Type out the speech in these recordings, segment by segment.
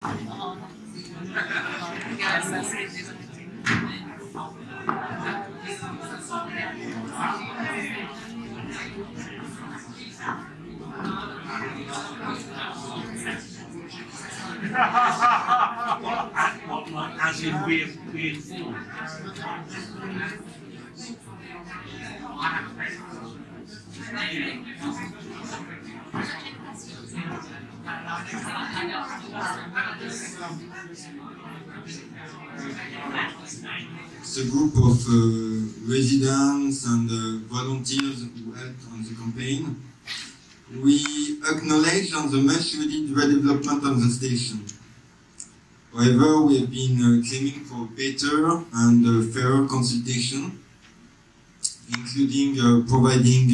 As in weird form. It's a group of residents and volunteers who helped on the campaign. We acknowledge on the much needed redevelopment on the station. However, we have been claiming for better and fairer consultation, including providing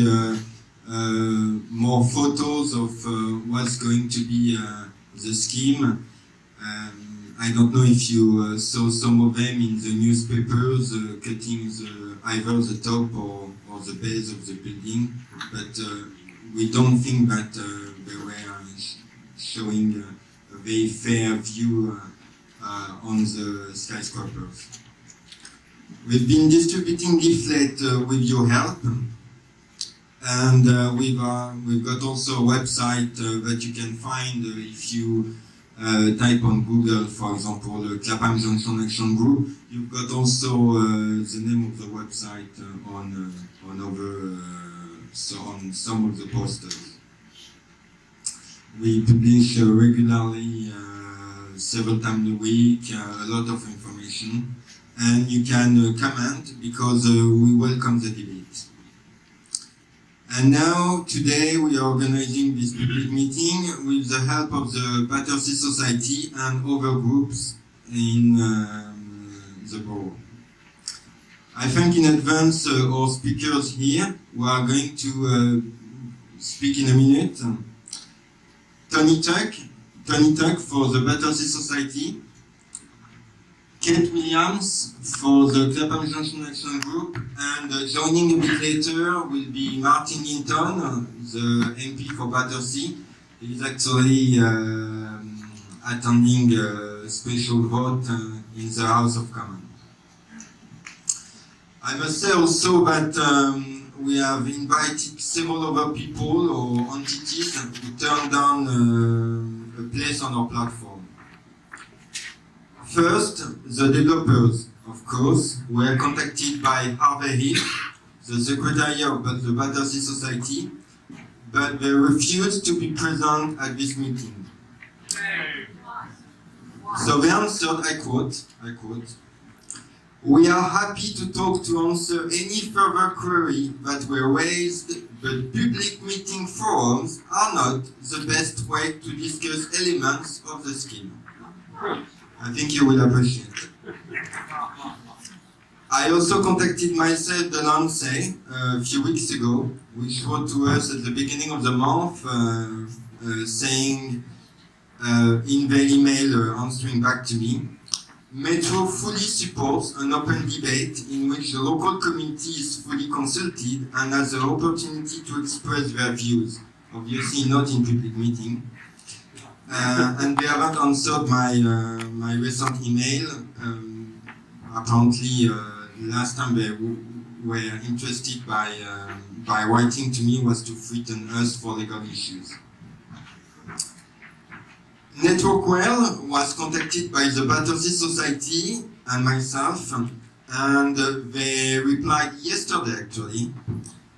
more photos of what's going to be the scheme. I don't know if you saw some of them in the newspapers, cutting either the top or the base of the building, but we don't think that they were showing a very fair view on the skyscrapers. We've been distributing leaflets with your help, and we've got also a website that you can find if you type on Google, for example, Clapham Junction Action Group. You've got also the name of the website on some of the posters. We publish regularly, several times a week, a lot of information, and you can comment because we welcome the debate. And now, today, we are organizing this public meeting with the help of the Battersea Society and other groups in the borough. I thank in advance our speakers here who are going to speak in a minute. Tony Tuck for the Battersea Society, Kate Williams for the Clapham Junction Action Group, and joining a bit later will be Martin Linton, the MP for Battersea. He is actually attending a special vote in the House of Commons. I must say also that we have invited several other people or entities who turned down a place on our platform. First, the developers, of course, were contacted by Harvey Hill, the secretary of the Battersea Society, but they refused to be present at this meeting. So they answered, I quote, "We are happy to talk to answer any further query that were raised, but public meeting forums are not the best way to discuss elements of the scheme." I think you will appreciate it. I also contacted Marcel de Lancey a few weeks ago, which wrote to us at the beginning of the month, saying in their email, answering back to me, "Metro fully supports an open debate in which the local community is fully consulted and has the opportunity to express their views." Obviously not in public meeting. And they haven't answered my recent email. Apparently, last time they were interested by writing to me was to threaten us for legal issues. Network Well was contacted by the Battersea Society and myself, and they replied yesterday actually,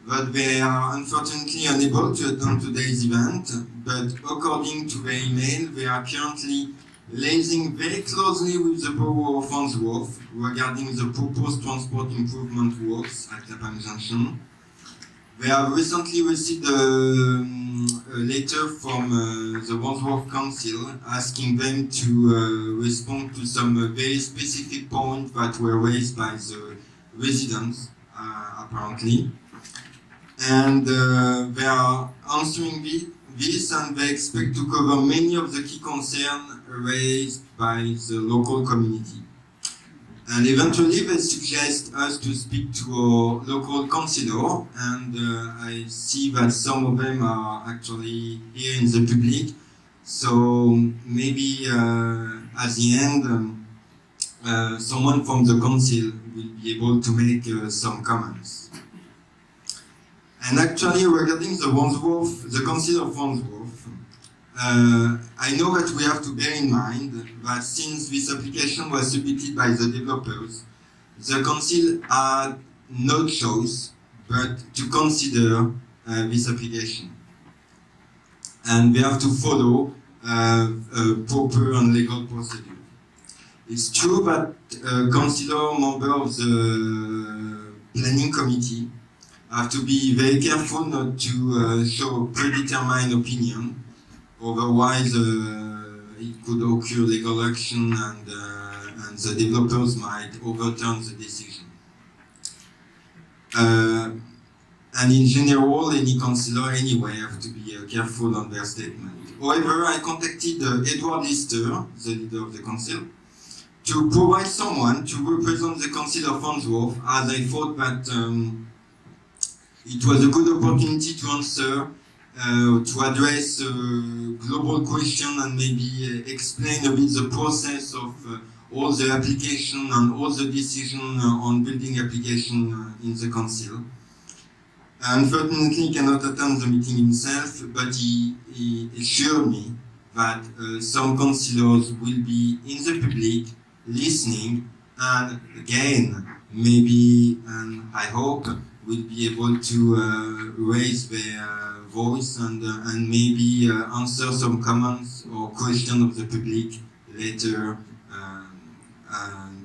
but they are unfortunately unable to attend today's event, but according to their email, they are currently liaising very closely with the Borough of Wandsworth regarding the proposed transport improvement works at Clapham Junction. They have recently received a letter from the Wandsworth Council asking them to respond to some very specific points that were raised by the residents, apparently. And they are answering this, and they expect to cover many of the key concerns raised by the local community. And eventually they suggest us to speak to our local councillor, and I see that some of them are actually here in the public. So maybe at the end, someone from the council will be able to make some comments. And actually, regarding the Wandsworth, the Council of Wandsworth, I know that we have to bear in mind that since this application was submitted by the developers, the council had no choice but to consider this application. And they have to follow a proper and legal procedure. It's true that a councillor member of the planning committee have to be very careful not to show a predetermined opinion, otherwise it could occur legal action and the developers might overturn the decision. And in general, any councillor anyway have to be careful on their statement. However, I contacted Edward Lister, the leader of the council, to provide someone to represent the Council of Wandsworth, as I thought that it was a good opportunity to answer, to address a global question and maybe explain a bit the process of all the application and all the decision on building application in the council. Unfortunately, he cannot attend the meeting himself, but he assured me that some councillors will be in the public listening, and again, maybe, and I hope, will be able to raise their voice and maybe answer some comments or questions of the public later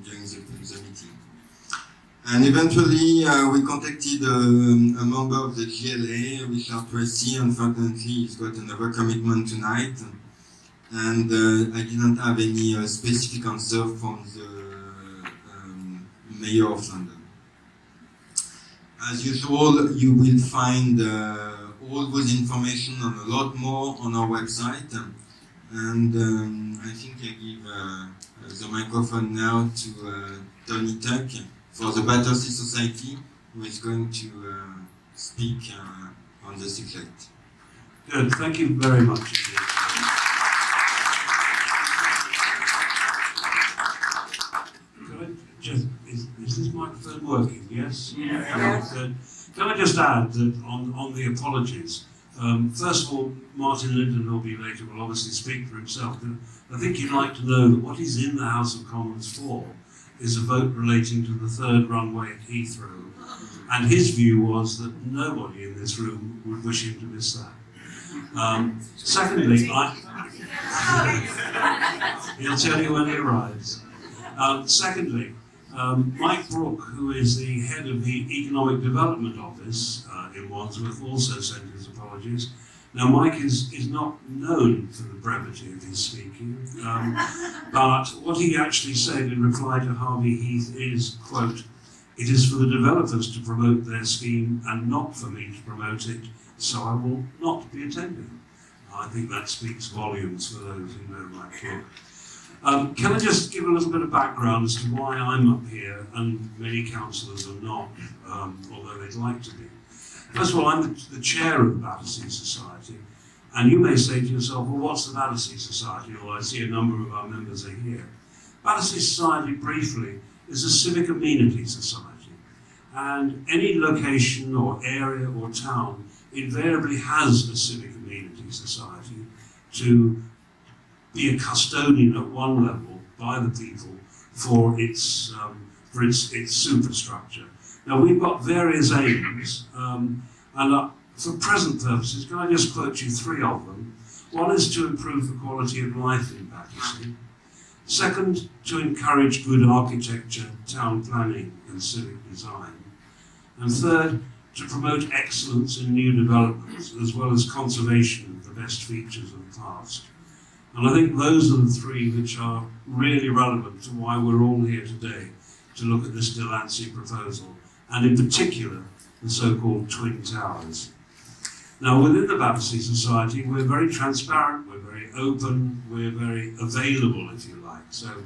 during the meeting. And eventually, we contacted a member of the GLA, Richert Tracy. Unfortunately, he's got another commitment tonight, and I didn't have any specific answer from the Mayor of London. As usual, you will find all those information and a lot more on our website. And I think I give the microphone now to Tony Tuck for the Battersea Society, who is going to speak on the subject. Good, thank you very much. Is this microphone working? Yes? Yes. Can I just add that on the apologies, first of all, Martin Linton, who'll be later, will obviously speak for himself. But I think you'd like to know that what he's in the House of Commons for is a vote relating to the third runway at Heathrow. And his view was that nobody in this room would wish him to miss that. Secondly, he'll tell you when he arrives. Secondly, Mike Brooke, who is the head of the Economic Development Office in Wandsworth, also sent his apologies. Now, Mike is not known for the brevity of his speaking, but what he actually said in reply to Harvey Heath is, quote, "It is for the developers to promote their scheme and not for me to promote it, so I will not be attending." I think that speaks volumes for those who know Mike Brooke. Can I just give a little bit of background as to why I'm up here and many councillors are not, although they'd like to be. First of all, I'm the chair of the Battersea Society, and you may say to yourself, well, what's the Battersea Society? Well, I see a number of our members are here. Battersea Society, briefly, is a civic amenity society, and any location or area or town invariably has a civic amenity society to be a custodian at one level by the people for its superstructure. Now, we've got various aims, and for present purposes, can I just quote you three of them? One is to improve the quality of life in Battersea. Second, to encourage good architecture, town planning and civic design. And third, to promote excellence in new developments, as well as conservation of the best features of the past. And I think those are the three which are really relevant to why we're all here today, to look at this Delancey proposal, and in particular, the so-called Twin Towers. Now, within the Battersea Society, we're very transparent, we're very open, we're very available, if you like. So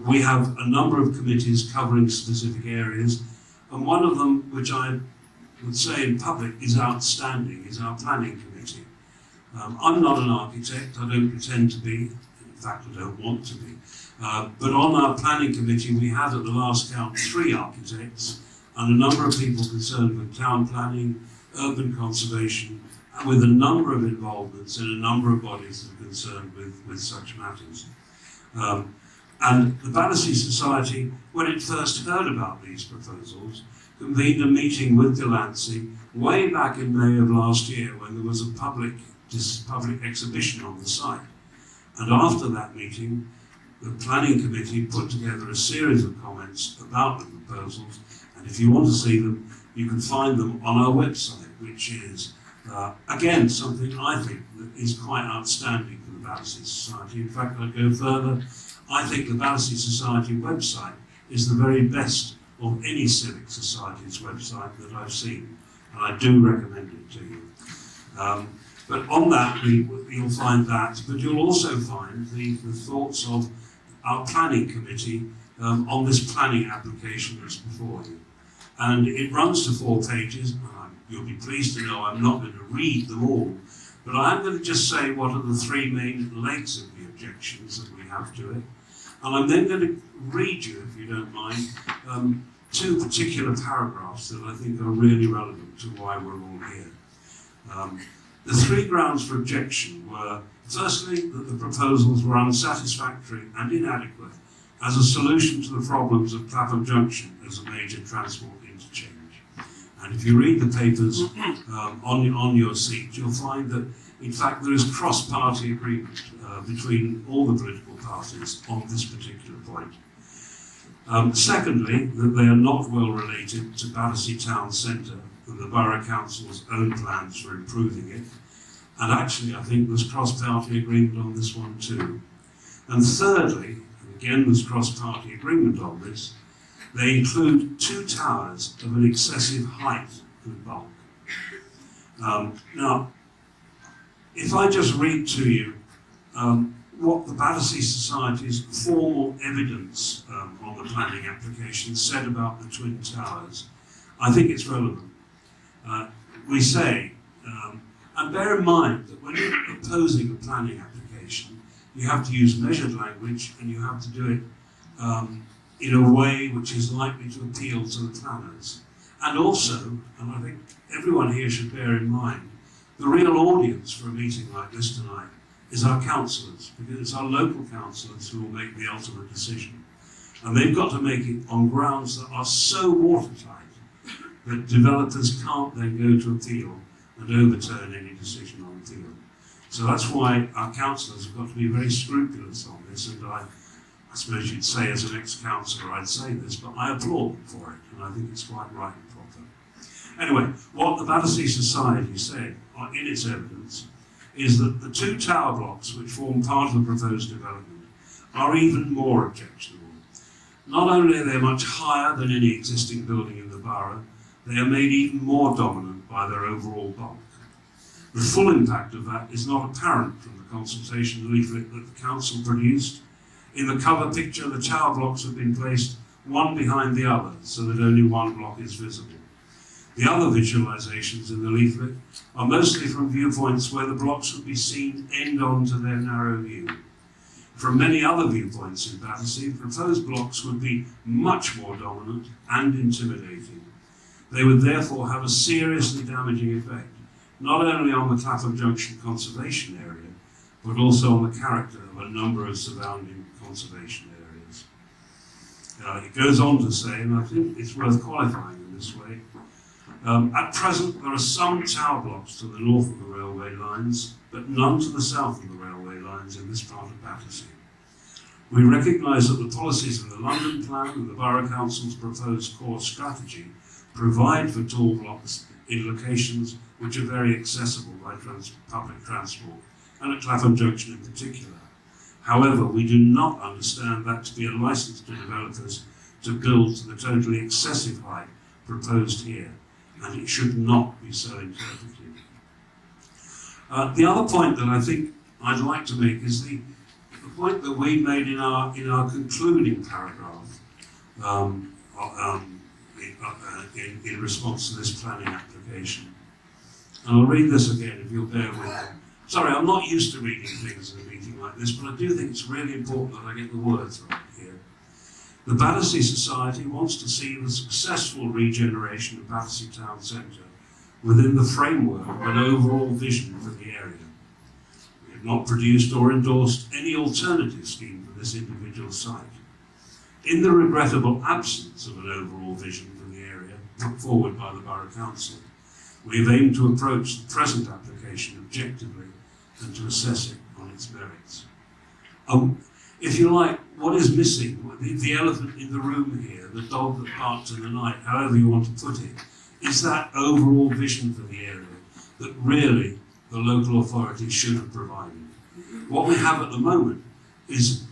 we have a number of committees covering specific areas, and one of them, which I would say in public is outstanding, is our planning committee. I'm not an architect, I don't pretend to be, in fact I don't want to be, but on our planning committee we had at the last count 3 architects and a number of people concerned with town planning, urban conservation, and with a number of involvements in a number of bodies that are concerned with such matters. And the Battersea Society, when it first heard about these proposals, convened a meeting with Delancey way back in May of last year when there was a public exhibition on the site. And after that meeting, the planning committee put together a series of comments about the proposals, and if you want to see them, you can find them on our website, which is, again, something I think that is quite outstanding for the Battersea Society. In fact, I'd go further. I think the Battersea Society website is the very best of any civic society's website that I've seen, and I do recommend it to you. But on that, you'll find that, but you'll also find the thoughts of our planning committee on this planning application that's before you. And it runs to 4 pages. You'll be pleased to know I'm not going to read them all, but I am going to just say what are the 3 main legs of the objections that we have to it. And I'm then going to read you, if you don't mind, 2 particular paragraphs that I think are really relevant to why we're all here. The 3 grounds for objection were, firstly, that the proposals were unsatisfactory and inadequate as a solution to the problems of Clapham Junction as a major transport interchange. And if you read the papers on your seat, you'll find that, in fact, there is cross-party agreement between all the political parties on this particular point. Secondly, that they are not well related to Battersea Town Centre and the Borough Council's own plans for improving it. And actually, I think there's cross-party agreement on this one too. And thirdly, and again there's cross-party agreement on this, they include 2 towers of an excessive height and bulk. Now, if I just read to you what the Battersea Society's formal evidence on the planning application said about the Twin Towers, I think it's relevant. We say, and bear in mind that when you're opposing a planning application, you have to use measured language and you have to do it in a way which is likely to appeal to the planners. And also, and I think everyone here should bear in mind, the real audience for a meeting like this tonight is our councillors, because it's our local councillors who will make the ultimate decision. And they've got to make it on grounds that are so watertight that developers can't then go to appeal and overturn any decision on appeal. So that's why our councillors have got to be very scrupulous on this, and I suppose you'd say as an ex-councillor I'd say this, but I applaud them for it, and I think it's quite right and proper. Anyway, what the Battersea Society said in its evidence is that the 2 tower blocks which form part of the proposed development are even more objectionable. Not only are they much higher than any existing building in the borough, they are made even more dominant by their overall bulk. The full impact of that is not apparent from the consultation leaflet that the council produced. In the cover picture, the tower blocks have been placed one behind the other so that only one block is visible. The other visualisations in the leaflet are mostly from viewpoints where the blocks would be seen end on to their narrow view. From many other viewpoints in Battersea, proposed blocks would be much more dominant and intimidating. They would therefore have a seriously damaging effect, not only on the Clapham Junction conservation area, but also on the character of a number of surrounding conservation areas. It goes on to say, and I think it's worth qualifying in this way, at present there are some tower blocks to the north of the railway lines, but none to the south of the railway lines in this part of Battersea. We recognise that the policies of the London Plan and the Borough Council's proposed core strategy provide for tall blocks in locations which are very accessible by public transport, and at Clapham Junction in particular. However, we do not understand that to be a licence to developers to build to the totally excessive height proposed here, and it should not be so interpreted. The other point that I think I'd like to make is the point that we made in our concluding paragraph in response to this planning application. And I'll read this again, if you'll bear with me, Sorry, I'm not used to reading things in a meeting like this, but I do think it's really important that I get the words right here. The Battersea Society wants to see the successful regeneration of Battersea Town Centre within the framework of an overall vision for the area. We have not produced or endorsed any alternative scheme for this individual site. In the regrettable absence of an overall vision for the area put forward by the Borough Council, we have aimed to approach the present application objectively and to assess it on its merits. If you like, what is missing, the elephant in the room here, the dog that barks in the night, however you want to put it, is that overall vision for the area that really the local authorities should have provided. What we have at the moment is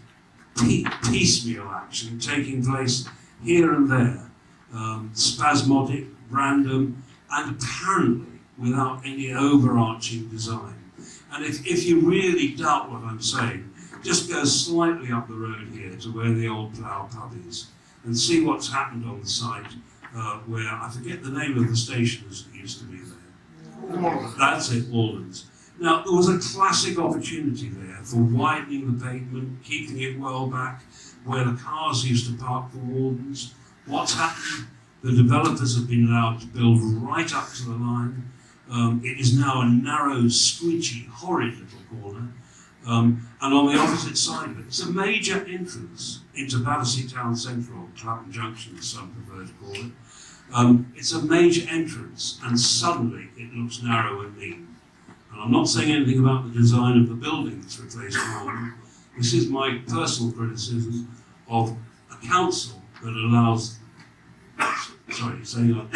piecemeal action taking place here and there, spasmodic, random, and apparently without any overarching design. And if you really doubt what I'm saying, just go slightly up the road here to where the old plough pub is and see what's happened on the site where, I forget the name of the stations that used to be there. That's it, Walden's. Now, there was a classic opportunity there for widening the pavement, keeping it well back, where the cars used to park for Walden's. What's happened? The developers have been allowed to build right up to the line. It is now a narrow, squidgy, horrid little corner. And on the opposite side of it, it's a major entrance into Battersea Town Centre, or Clapham Junction, as some prefer to call it. It's a major entrance, and suddenly it looks narrow and mean. And I'm not saying anything about the design of the building that's replaced one. This is my personal criticism of a council that allows, sorry, saying like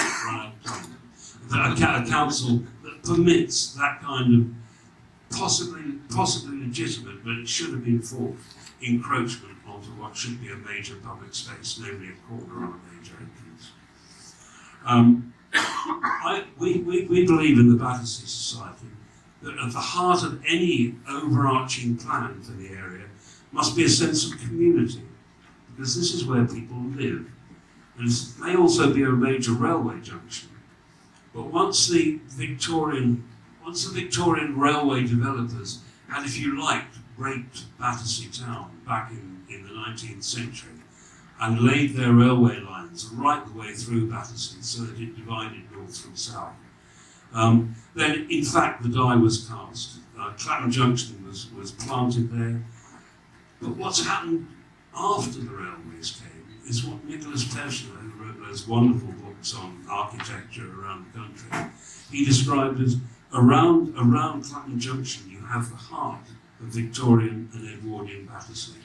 a council that permits that kind of possibly legitimate, but it should have been for encroachment onto what should be a major public space, namely a corner or a major entrance. We believe in the Battersea Society that at the heart of any overarching plan for the area must be a sense of community, because this is where people live. And it may also be a major railway junction. But once the Victorian railway developers had, if you like, raped Battersea Town back in the 19th century and laid their railway lines right the way through Battersea so that it divided north from south, then in fact the die was cast. Clapham Junction was planted there. But what's happened after the railways came is what Nicholas Tesla, who wrote those wonderful books on architecture around the country, he described as around Clapham Junction you have the heart of Victorian and Edwardian Battersea.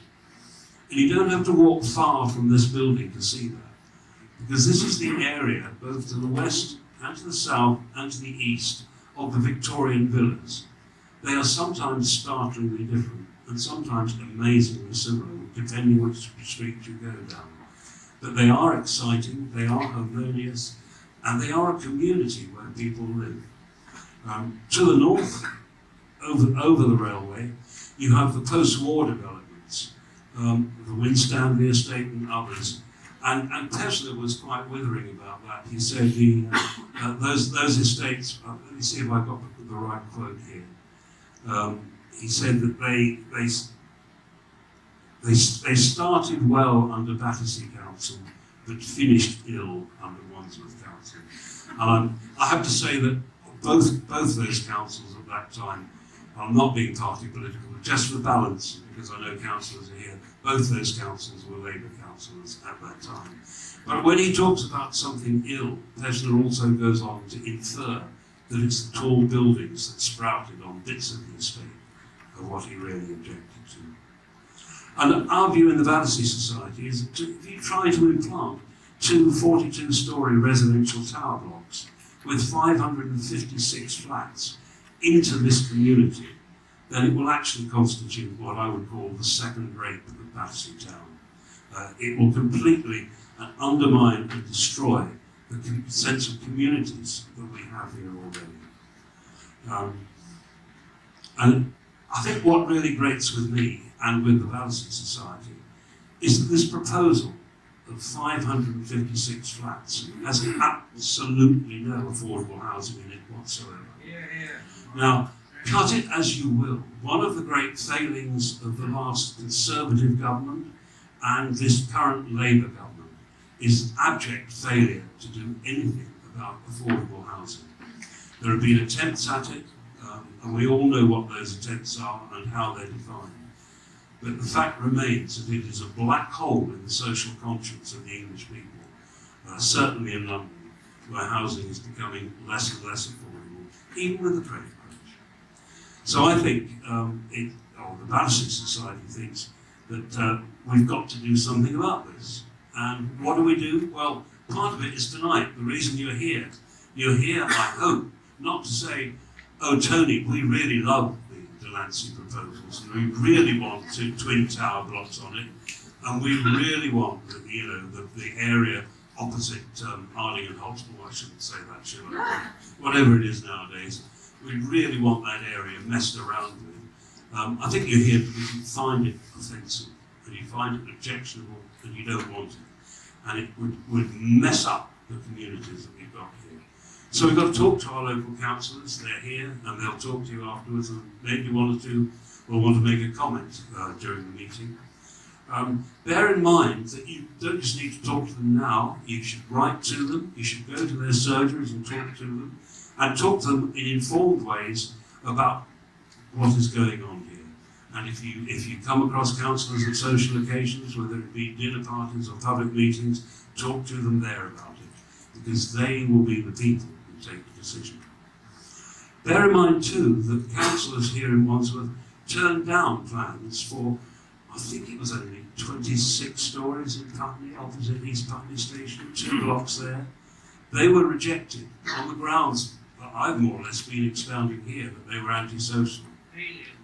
And you don't have to walk far from this building to see that, because this is the area, both to the west and to the south and to the east, of the Victorian villas. They are sometimes startlingly different and sometimes amazingly similar, depending which street you go down. But they are exciting, they are harmonious, and they are a community where people live. To the north, over the railway, you have the post-war developments, the Winstanley estate and others. And Tesla was quite withering about that. He said those estates, let me see if I got the right quote here. He said that they started well under Battersea Council, but finished ill under Wandsworth Council. I have to say that both those councils at that time, I'm not being party political, but just for balance, because I know councillors are here, both those councils were Labour councillors at that time. But when he talks about something ill, Tesla also goes on to infer that it's the tall buildings that sprouted on bits of the estate of what he really objected to. And our view in the Battersea Society is that if you try to implant two 42-storey residential tower blocks with 556 flats into this community, then it will actually constitute what I would call the second rape of Battersea Town. It will completely undermine and destroy the sense of communities that we have here already. And I think what really grates with me and with the Battersea Society is that this proposal of 556 flats has absolutely no affordable housing in it whatsoever. Now, cut it as you will. One of the great failings of the last Conservative government and this current Labour government is abject failure to do anything about affordable housing. There have been attempts at it, and we all know what those attempts are and how they're defined. But the fact remains that it is a black hole in the social conscience of the English people, certainly in London, where housing is becoming less and less affordable, even with the trade crunch. So I think, the Battersea Society thinks that we've got to do something about this. And what do? Well, part of it is tonight. The reason you're here, I hope, not to say, oh, Tony, we really love the Delancey proposals, and we really want twin tower blocks on it, and we really want the area opposite Arding and Hoxpool. I shouldn't say that, should I? Whatever it is nowadays, we really want that area messed around with. I think you're here because you find it offensive, and you find it objectionable, and you don't want it, and it would mess up the communities that we've got here. So we've got to talk to our local councillors. They're here, and they'll talk to you afterwards, and maybe one or two will want to make a comment during the meeting. Bear in mind that you don't just need to talk to them now, you should write to them, you should go to their surgeries and talk to them, and talk to them in informed ways about what is going on here. And if you come across councillors at social occasions, whether it be dinner parties or public meetings, talk to them there about it, because they will be the people who take the decision. Bear in mind too that councillors here in Wandsworth turned down plans for, I think it was only 26 stories in Putney, opposite East Putney Station, 2 blocks there. They were rejected on the grounds that I've more or less been expounding here, that they were antisocial. Alien.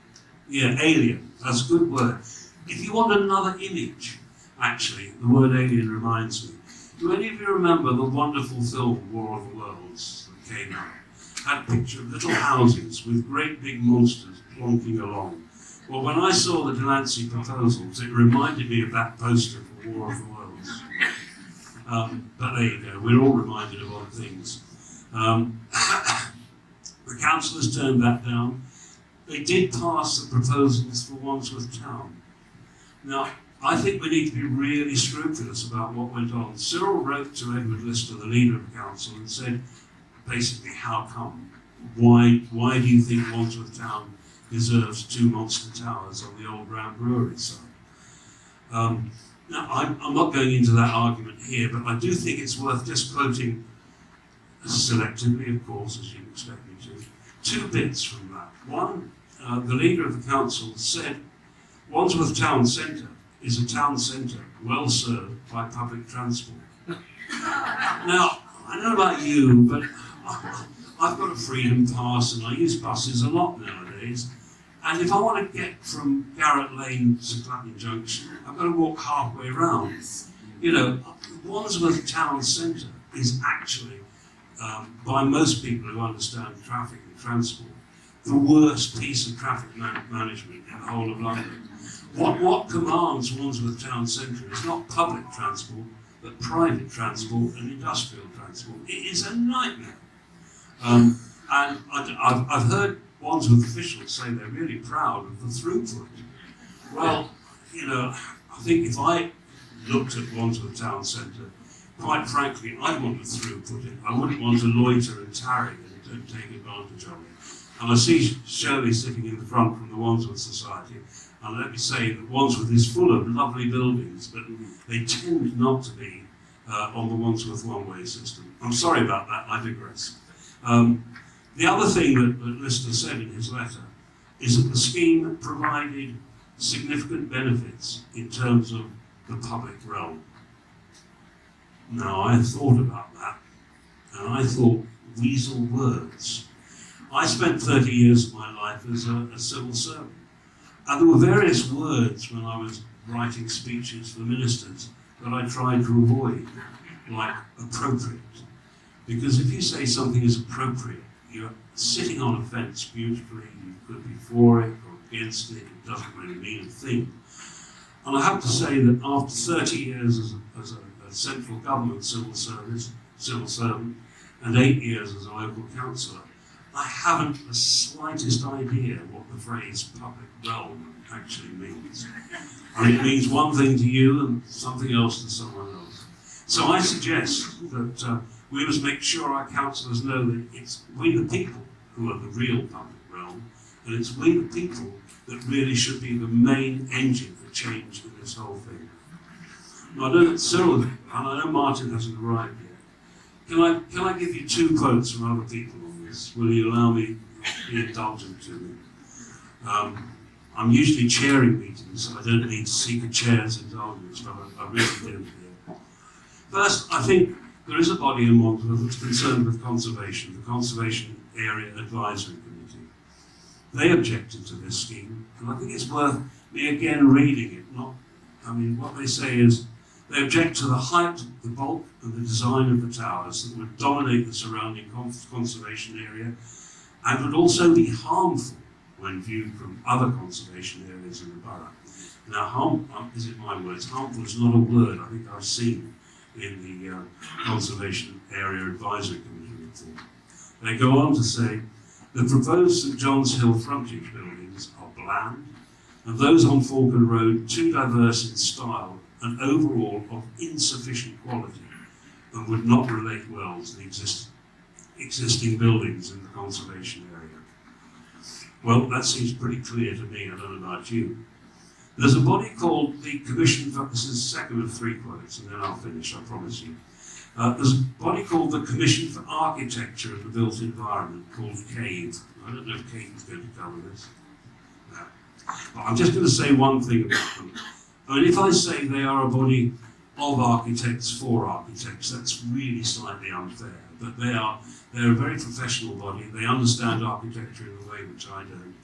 Yeah, alien. That's a good word. If you want another image, actually, the word alien reminds me. Do any of you remember the wonderful film War of the Worlds that came out? Had a picture of little houses with great big monsters plonking along. Well, when I saw the Delancey proposals, it reminded me of that poster for War of the Worlds. But there you go, we're all reminded of odd things. The councillors turned that down. They did pass the proposals for Wandsworth Town. Now, I think we need to be really scrupulous about what went on. Cyril wrote to Edward Lister, the leader of the council, and said, basically, how come? Why do you think Wandsworth Town deserves 2 monster towers on the old Brown Brewery site? Now, I'm not going into that argument here, but I do think it's worth just quoting, selectively, of course, as you'd expect me to, 2 bits from that. One, the leader of the council said, Wandsworth Town Centre is a town centre well served by public transport. Now, I don't know about you, but I've got a freedom pass and I use buses a lot nowadays. And if I want to get from Garrett Lane to Clapham Junction, I've got to walk halfway round. You know, Wandsworth Town Centre is actually, by most people who understand traffic and transport, the worst piece of traffic management in the whole of London. What commands Wandsworth Town Centre is not public transport, but private transport and industrial transport. It is a nightmare. And I've heard Wandsworth officials say they're really proud of the throughput. Well, you know, I think if I looked at Wandsworth Town Centre, quite frankly, I'd want to throughput it. I wouldn't want to loiter and tarry and take advantage of it. And I see Shirley sitting in the front from the Wandsworth Society, and let me say that Wandsworth is full of lovely buildings, but they tend not to be on the Wandsworth one-way system. I'm sorry about that, I digress. The other thing that Lister said in his letter is that the scheme provided significant benefits in terms of the public realm. Now, I thought about that, and I thought, weasel words. I spent 30 years of my life as a civil servant, and there were various words when I was writing speeches for ministers that I tried to avoid, like appropriate. Because if you say something is appropriate, you're sitting on a fence beautifully, you could be for it or against it, it doesn't really mean a thing. And I have to say that after 30 years as a central government civil servant, and 8 years as a local councillor, I haven't the slightest idea what the phrase public realm actually means. I mean, it means one thing to you and something else to someone else. So I suggest that we must make sure our councillors know that it's we the people who are the real public realm, and it's we the people that really should be the main engine for change in this whole thing. Now, I know that Cyril, and I know Martin hasn't arrived yet. Can I give you 2 quotes from other people on this? Will you allow me to be indulgent to me? I'm usually chairing meetings, so I don't need to seek a chair's indulgence, but I really do here. First, I think there is a body in Wandsworth that's concerned with conservation, the Conservation Area Advisory Committee. They objected to this scheme, and I think it's worth me again reading it. What they say is, they object to the height, the bulk, and the design of the towers that would dominate the surrounding conservation area and would also be harmful when viewed from other conservation areas in the borough. Now, is it my words? Harmful is not a word I think I've seen in the Conservation Area Advisory Committee report. They go on to say, the proposed St Johns Hill frontage buildings are bland, and those on Falcon Road too diverse in style and overall of insufficient quality, and would not relate well to the existing buildings in the conservation area. Well, that seems pretty clear to me. I don't know about you. There's a body called the Commission for, this is the second of 3 quotes, and then I'll finish, I promise you. There's a body called the Commission for Architecture of the Built Environment, called CAVE. I don't know if CAVE is going to cover this. No. But I'm just going to say one thing about them. I mean, if I say they are a body of architects for architects, that's really slightly unfair. But they're a very professional body. They understand architecture in a way which I don't.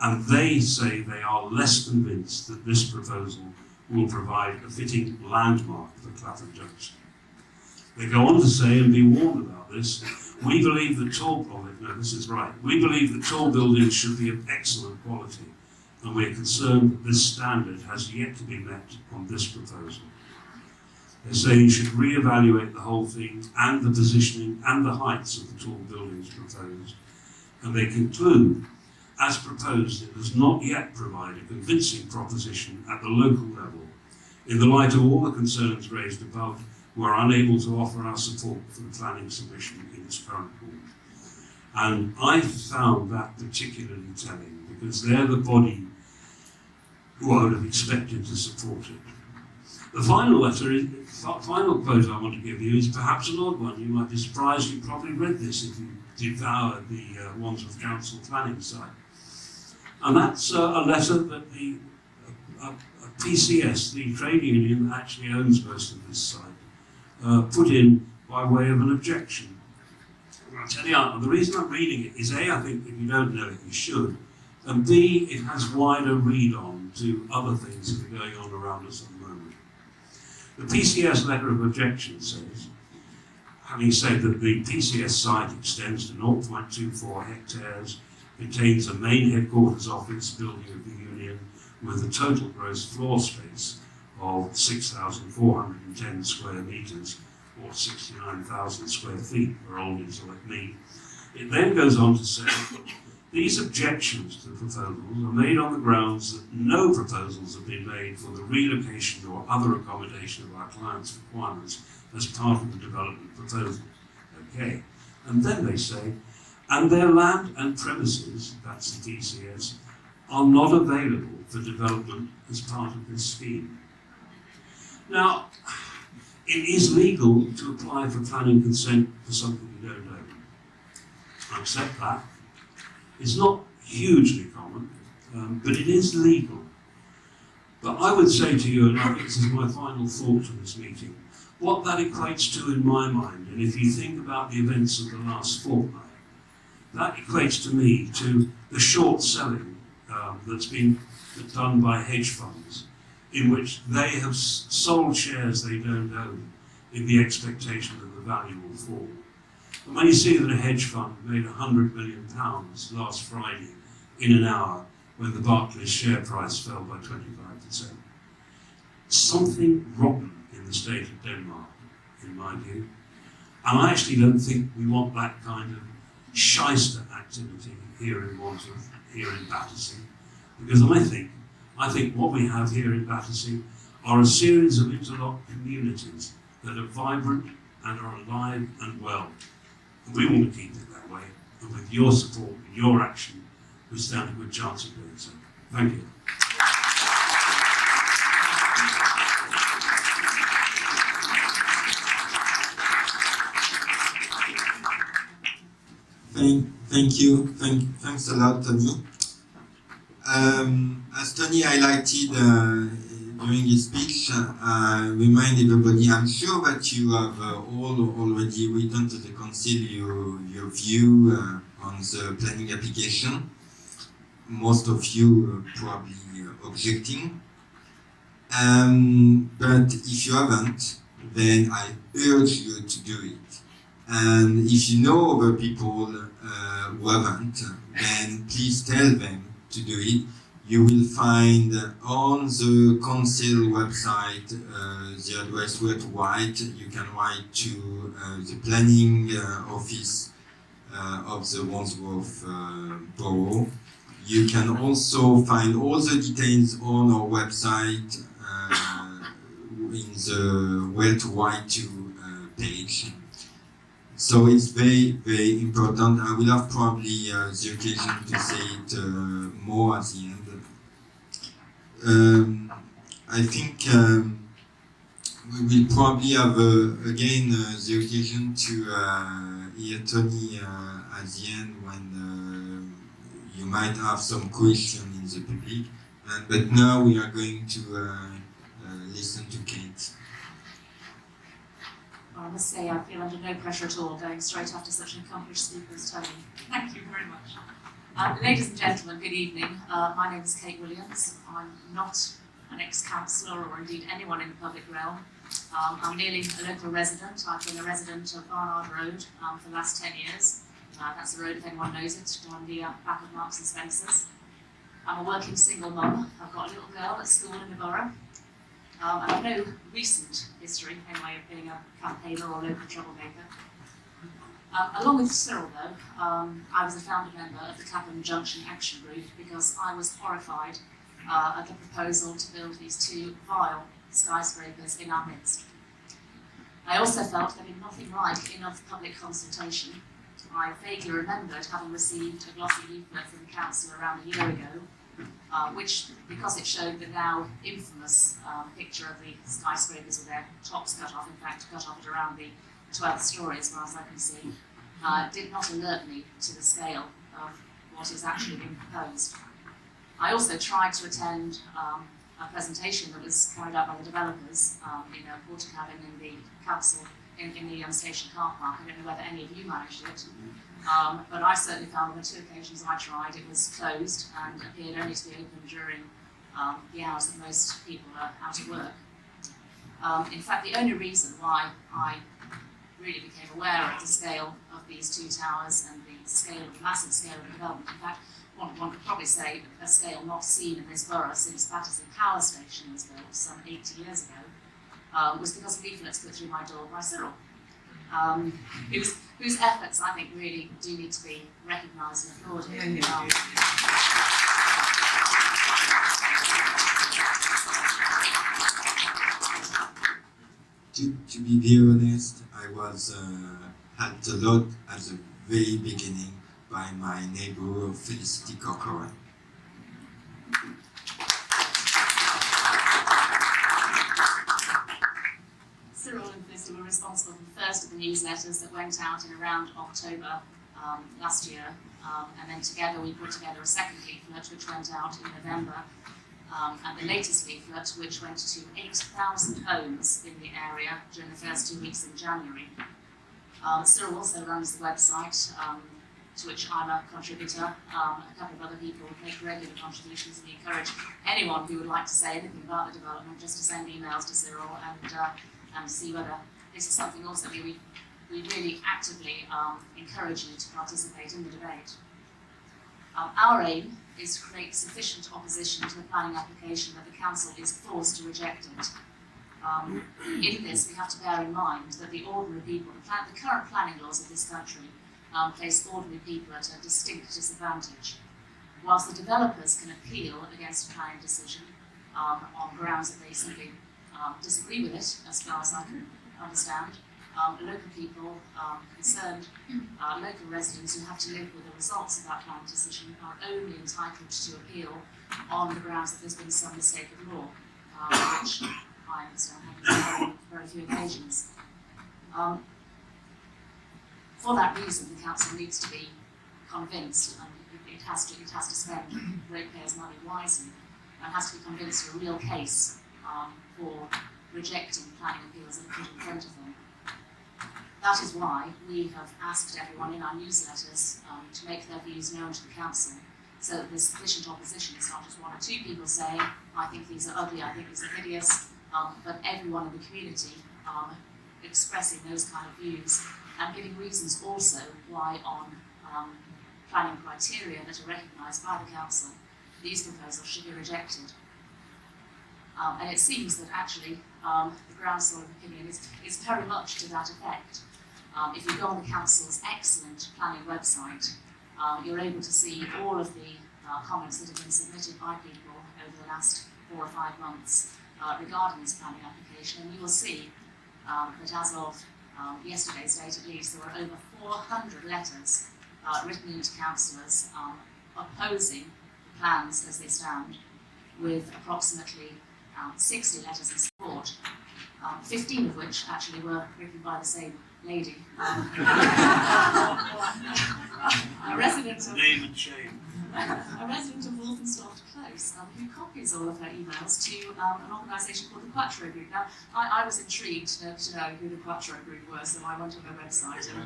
And they say they are less convinced that this proposal will provide a fitting landmark for Clapham Junction. They go on to say, and be warned about this, we believe that we believe that tall buildings should be of excellent quality, and we are concerned that this standard has yet to be met on this proposal. They say you should re-evaluate the whole thing and the positioning and the heights of the tall buildings proposed. And they conclude, as proposed, it does not yet provide a convincing proposition at the local level. In the light of all the concerns raised above, we are unable to offer our support for the planning submission in its current form. And I found that particularly telling, because they're the body who I would have expected to support it. The final final quote I want to give you is perhaps an odd one. You might be surprised, you probably read this if you devoured the Wandsworth Council planning site. And that's a letter that the PCS, the trade union that actually owns most of this site, put in by way of an objection. And I'll tell you, the reason I'm reading it is A, I think if you don't know it, you should, and B, it has wider read-on to other things that are going on around us at the moment. The PCS letter of objection says, having said that the PCS site extends to 0.24 hectares, contains a main headquarters office building of the union with a total gross floor space of 6,410 square metres or 69,000 square feet for oldies like me. It then goes on to say, these objections to the proposals are made on the grounds that no proposals have been made for the relocation or other accommodation of our clients' requirements as part of the development proposal. Okay. And then they say, and their land and premises, that's the DCS, are not available for development as part of this scheme. Now, it is legal to apply for planning consent for something you don't own. I accept that. It's not hugely common, but it is legal. But I would say to you, and I think this is my final thought to this meeting, what that equates to in my mind, and if you think about the events of the last fortnight, that equates to me to the short selling that's been done by hedge funds, in which they have sold shares they don't own in the expectation that the value will fall. And when you see that a hedge fund made £100 million last Friday in an hour when the Barclays share price fell by 25%, something rotten in the state of Denmark, in my view. And I actually don't think we want that kind of shyster activity here in Wandsworth, here in Battersea, because I think what we have here in Battersea are a series of interlocked communities that are vibrant and are alive and well. And we want to keep it that way, and with your support and your action, we stand a good chance of doing so. Thank you. Thank you. Thanks a lot, Tony. As Tony highlighted during his speech, remind everybody, I'm sure that you have all already written to the Council your view on the planning application. Most of you probably objecting. But if you haven't, then I urge you to do it. And if you know other people who haven't, then please tell them to do it. You will find on the council website the address where to write. You can write to the planning office of the Wandsworth Borough. You can also find all the details on our website in the where to write to page. So it's very, very important. I will have probably the occasion to say it more at the end. I think we will probably have again the occasion to hear Tony at the end when you might have some question in the public. But now we are going to listen to Kate. I must say I feel under no pressure at all going straight after such an accomplished speaker as Tony. Thank you very much. Ladies and gentlemen, good evening. My name is Kate Williams. I'm not an ex-councillor or indeed anyone in the public realm. I'm merely a local resident. I've been a resident of Barnard Road for the last 10 years. That's the road, if anyone knows it, down the back of Marks and Spencer's. I'm a working single mum. I've got a little girl at school in the borough. And I've no recent history, anyway, of being a campaigner or local troublemaker. Along with Cyril, though, I was a founder member of the Clapham Junction Action Group because I was horrified at the proposal to build these two vile skyscrapers in our midst. I also felt there'd been nothing like enough public consultation. I vaguely remembered having received a glossy leaflet from the council around a year ago, which, because it showed the now infamous picture of the skyscrapers with their tops cut off, in fact cut off at around the 12th story as far as I can see, did not alert me to the scale of what is actually being proposed. I also tried to attend a presentation that was carried out by the developers in a porta cabin in the council, in the station car park. I don't know whether any of you managed it. But I certainly found on the two occasions I tried it was closed and appeared only to be open during the hours that most people are out of work. In fact, the only reason why I really became aware of the scale of these two towers and the massive scale of the development, in fact, one could probably say a scale not seen in this borough since Battersea Power Station was built some 80 years ago, was because of leaflets put through my door by Cyril. Whose efforts I think really do need to be recognised and applauded. To be very honest, I was helped a lot at the very beginning by my neighbour Felicity Corcoran. Cyril and Felicity were responsible for the first of the newsletters that went out in around October last year, and then together we put together a second leaflet which went out in November, and the latest leaflet which went to 8,000 homes in the area during the first 2 weeks in January. Cyril also runs the website, to which I'm a contributor. A couple of other people make regular contributions, and we encourage anyone who would like to say anything about the development just to send emails to Cyril and see whether this is something also we really actively encourage you to participate in the debate. Our aim is to create sufficient opposition to the planning application that the council is forced to reject it. In this, we have to bear in mind that the ordinary people, the current planning laws of this country, place ordinary people at a distinct disadvantage. Whilst the developers can appeal against a planning decision on grounds that they simply disagree with it, as far as I can understand, local people concerned, local residents who have to live with the results of that planning decision are only entitled to appeal on the grounds that there's been some mistake of law, which I understand happens on very few occasions. For that reason, the council needs to be convinced, and it has to spend ratepayers' money wisely, and has to be convinced of a real case for rejecting planning appeals that are put in front of them. That is why we have asked everyone in our newsletters to make their views known to the council, so that there's sufficient opposition. It's not just one or two people saying, I think these are ugly, I think these are hideous, but everyone in the community expressing those kind of views and giving reasons also why on planning criteria that are recognised by the council, these proposals should be rejected. And it seems that actually the groundswell of opinion is very much to that effect. If you go on the council's excellent planning website, you're able to see all of the comments that have been submitted by people over the last 4 or 5 months regarding this planning application, and you will see that as of yesterday's date at least, there were over 400 letters written into councillors opposing the plans as they stand, with approximately 60 letters in support, 15 of which actually were written by the same lady. A resident of Name and shame. a resident of Walthamstow Close, who copies all of her emails to an organisation called the Quattro Group. Now, I was intrigued to know who the Quattro Group were, so I went on their website, and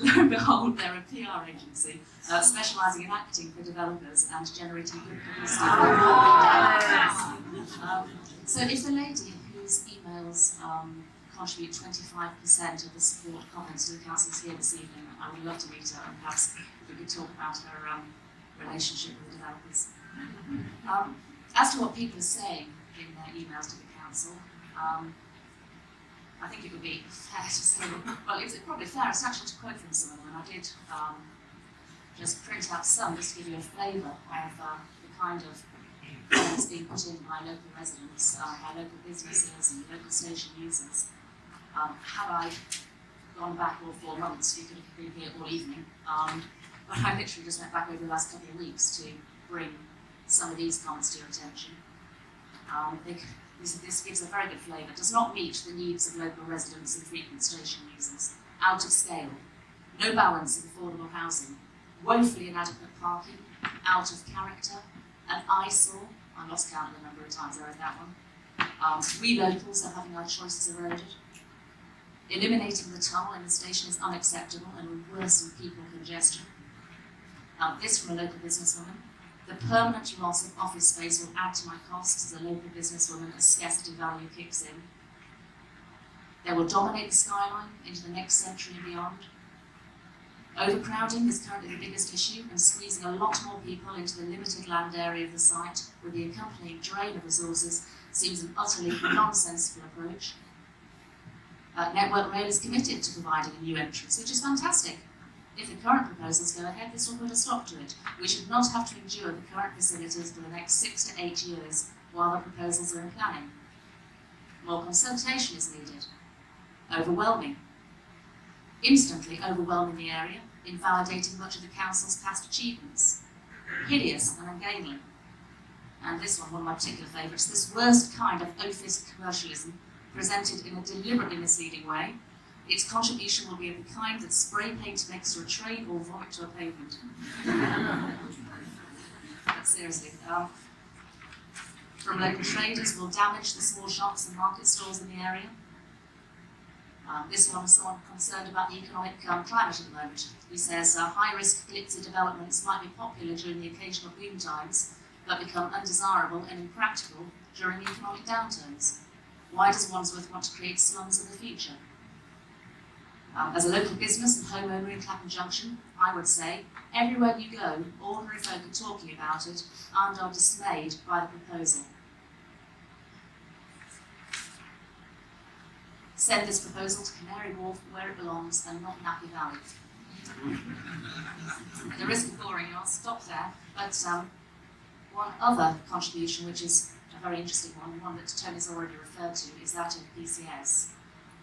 lo and behold, they're a PR agency specialising in acting for developers and generating good publicity. So if the lady whose emails contribute 25% of the support comments to the councillors here this evening, I would love to meet her, and perhaps if we could talk about her relationship with the developers. As to what people are saying in their emails to the council, I think it would be fair to say, well, it's probably fair, it's actually to quote from some of them, and I did just print out some just to give you a flavour of the kind of comments being put in by local residents, by local businesses and local station users. Had I gone back all 4 months, you could have been here all evening. But I literally just went back over the last couple of weeks to bring some of these comments to your attention. This gives a very good flavour. It does not meet the needs of local residents and frequent station users. Out of scale, no balance of affordable housing, woefully inadequate parking, out of character, an eyesore. I lost count of the number of times I read that one. We locals are having our choices eroded. Eliminating the toll in the station is unacceptable and will worsen people congestion. This from a local businesswoman. The permanent loss of office space will add to my costs as a local businesswoman as scarcity value kicks in. They will dominate the skyline into the next century and beyond. Overcrowding is currently the biggest issue, and squeezing a lot more people into the limited land area of the site with the accompanying drain of resources seems an utterly nonsensical approach. Network Rail is committed to providing a new entrance, which is fantastic. If the current proposals go ahead, this will put a stop to it. We should not have to endure the current facilities for the next 6 to 8 years while the proposals are in planning. More consultation is needed. Overwhelming. Instantly overwhelming the area, invalidating much of the council's past achievements. Hideous and ungainly. And this one of my particular favourites, this worst kind of oafist commercialism presented in a deliberately misleading way. Its contribution will be of the kind that spray paint makes to a train or vomit to a pavement. But seriously, from local traders will damage the small shops and market stalls in the area. This one is someone concerned about the economic climate at the moment. He says high-risk, glitzy developments might be popular during the occasional boom times, but become undesirable and impractical during economic downturns. Why does Wandsworth want to create slums of the future? As a local business and homeowner in Clapham Junction, I would say, everywhere you go, ordinary folk are talking about it and are dismayed by the proposal. Send this proposal to Canary Wharf where it belongs and not Nappy Valley. At the risk of boring you, I'll stop there. But one other contribution, which is a very interesting one that Tony's already referred to, is that of PCS.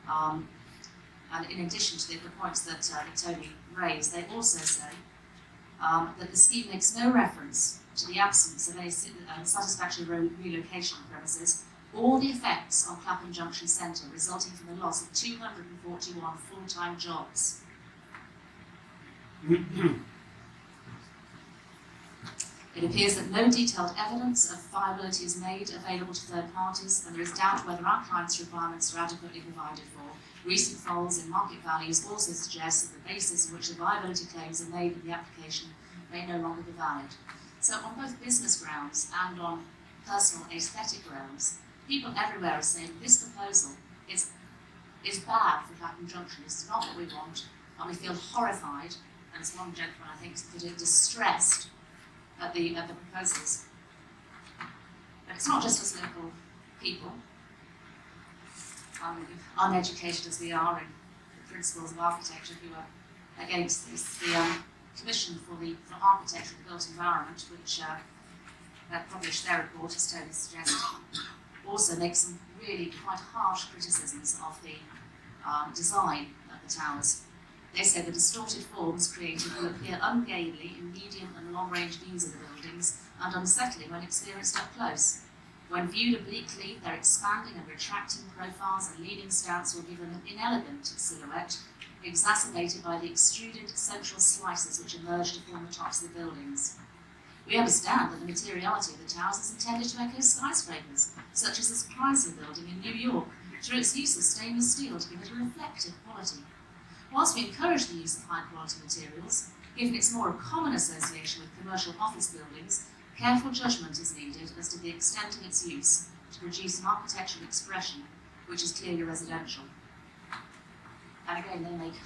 And in addition to the points that Tony raised, they also say that the scheme makes no reference to the absence of any satisfactory relocation of premises or the effects on Clapham Junction Centre resulting from the loss of 241 full-time jobs. It appears that no detailed evidence of viability is made available to third parties, and there is doubt whether our clients' requirements are adequately provided for. Recent falls in market values also suggest that the basis on which the viability claims are made in the application may no longer be valid. So on both business grounds and on personal aesthetic grounds, people everywhere are saying this proposal is bad for Clapham Junction, it's not what we want, and we feel horrified, and as one gentleman I think put it, distressed at the proposals. But it's not just us local people, uneducated as we are in the principles of architecture, who are against this. The Commission for Architecture and the Built Environment, which published their report, as Tony suggested, also makes some really quite harsh criticisms of the design of the towers. They say the distorted forms created will appear ungainly in medium and long-range views of the buildings and unsettling when experienced up close. When viewed obliquely, their expanding and retracting profiles and leaning stance will give them an inelegant silhouette, exacerbated by the extruded central slices which emerge to form the tops of the buildings. We understand that the materiality of the towers is intended to echo skyscrapers, such as the Chrysler building in New York, through its use of stainless steel to give it a reflective quality. Whilst we encourage the use of high-quality materials, given its more common association with commercial office buildings, careful judgment is needed as to the extent of its use to produce an architectural expression which is clearly residential. And again, they make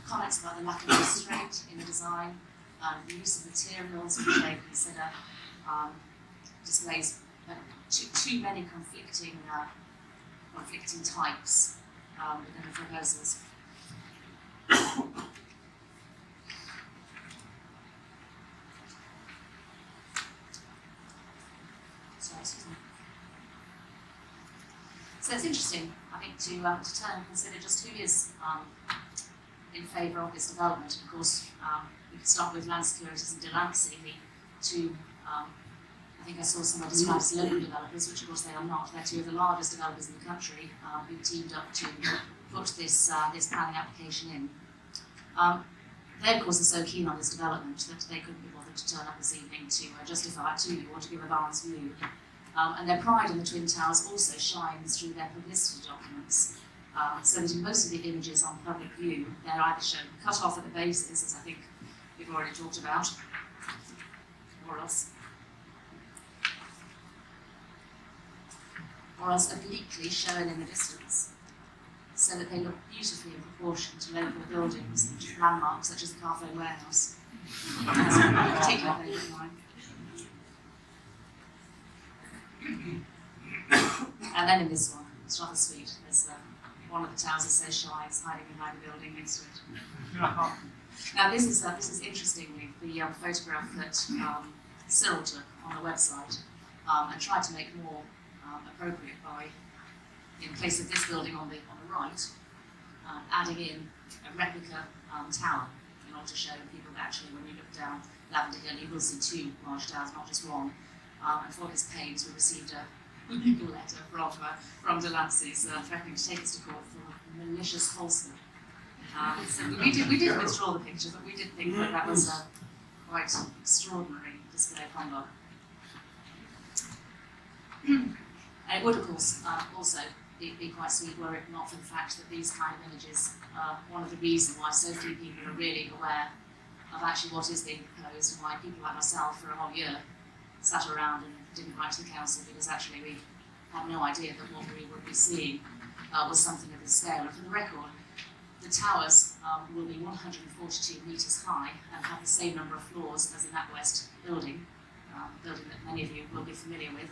comments about the lack of restraint in the design, the use of materials which they consider displays too many conflicting types within the proposals. So it's interesting, I think, to turn and consider just who is in favour of this development. Of course, we could start with Land Securities and Delancey, the two, I think I saw someone describe as local developers, which of course they are not. They're two of the largest developers in the country who teamed up to put this planning application in. They, of course, are so keen on this development that they couldn't be bothered to turn up this evening to justify it to you or to give a balanced view. And their pride in the Twin Towers also shines through their publicity documents, so that in most of the images on public view, they're either shown cut off at the bases, as I think we've already talked about, or else obliquely shown in the distance, so that they look beautifully in proportion to local buildings and landmarks such as the Carphone Warehouse. That's a particular favourite of mine. And then in this one, it's rather sweet. There's one of the towers is so shy, it's hiding behind a building next to it. Now this is interestingly the photograph that Cyril took on the website and tried to make more appropriate by, in place of this building on the right, adding in a replica tower in order to show people that actually when you look down Lavender Hill you will see two large towers, not just one. And for his pains, we received a legal letter from Delancey's threatening to take us to court for malicious falsehood. So we did withdraw the picture, but we did think that was a quite extraordinary display of conduct. And it would, of course, also be quite sweet were it not for the fact that these kind of images are one of the reasons why so few people are really aware of actually what is being proposed, and why people like myself for a whole year sat around and didn't write to the council, because actually we had no idea that what we would be seeing was something of this scale. And for the record, the towers will be 142 metres high and have the same number of floors as the NatWest building, a building that many of you will be familiar with.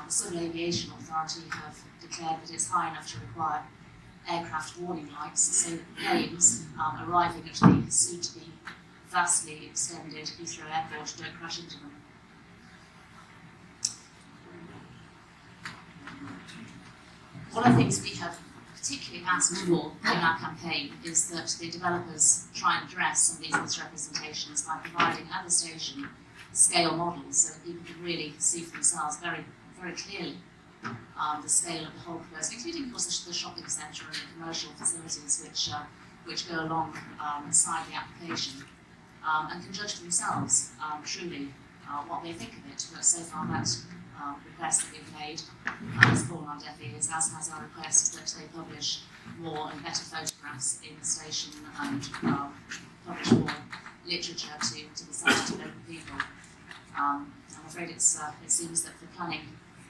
The Civil Aviation Authority have declared that it's high enough to require aircraft warning lights, so that planes arriving at the soon-to-be vastly extended Heathrow Airport don't crash into them. One of the things we have particularly asked for in our campaign is that the developers try and address some of these misrepresentations by providing at the station scale models so that people can really see for themselves very, very clearly the scale of the whole proposal, including, of course, the shopping centre and the commercial facilities which go alongside the application, and can judge for themselves truly what they think of it. But so far that request that we've made has fallen on deaf ears, as has our request that they publish more and better photographs in the station and publish more literature to the site, to local people. I'm afraid it seems that the planning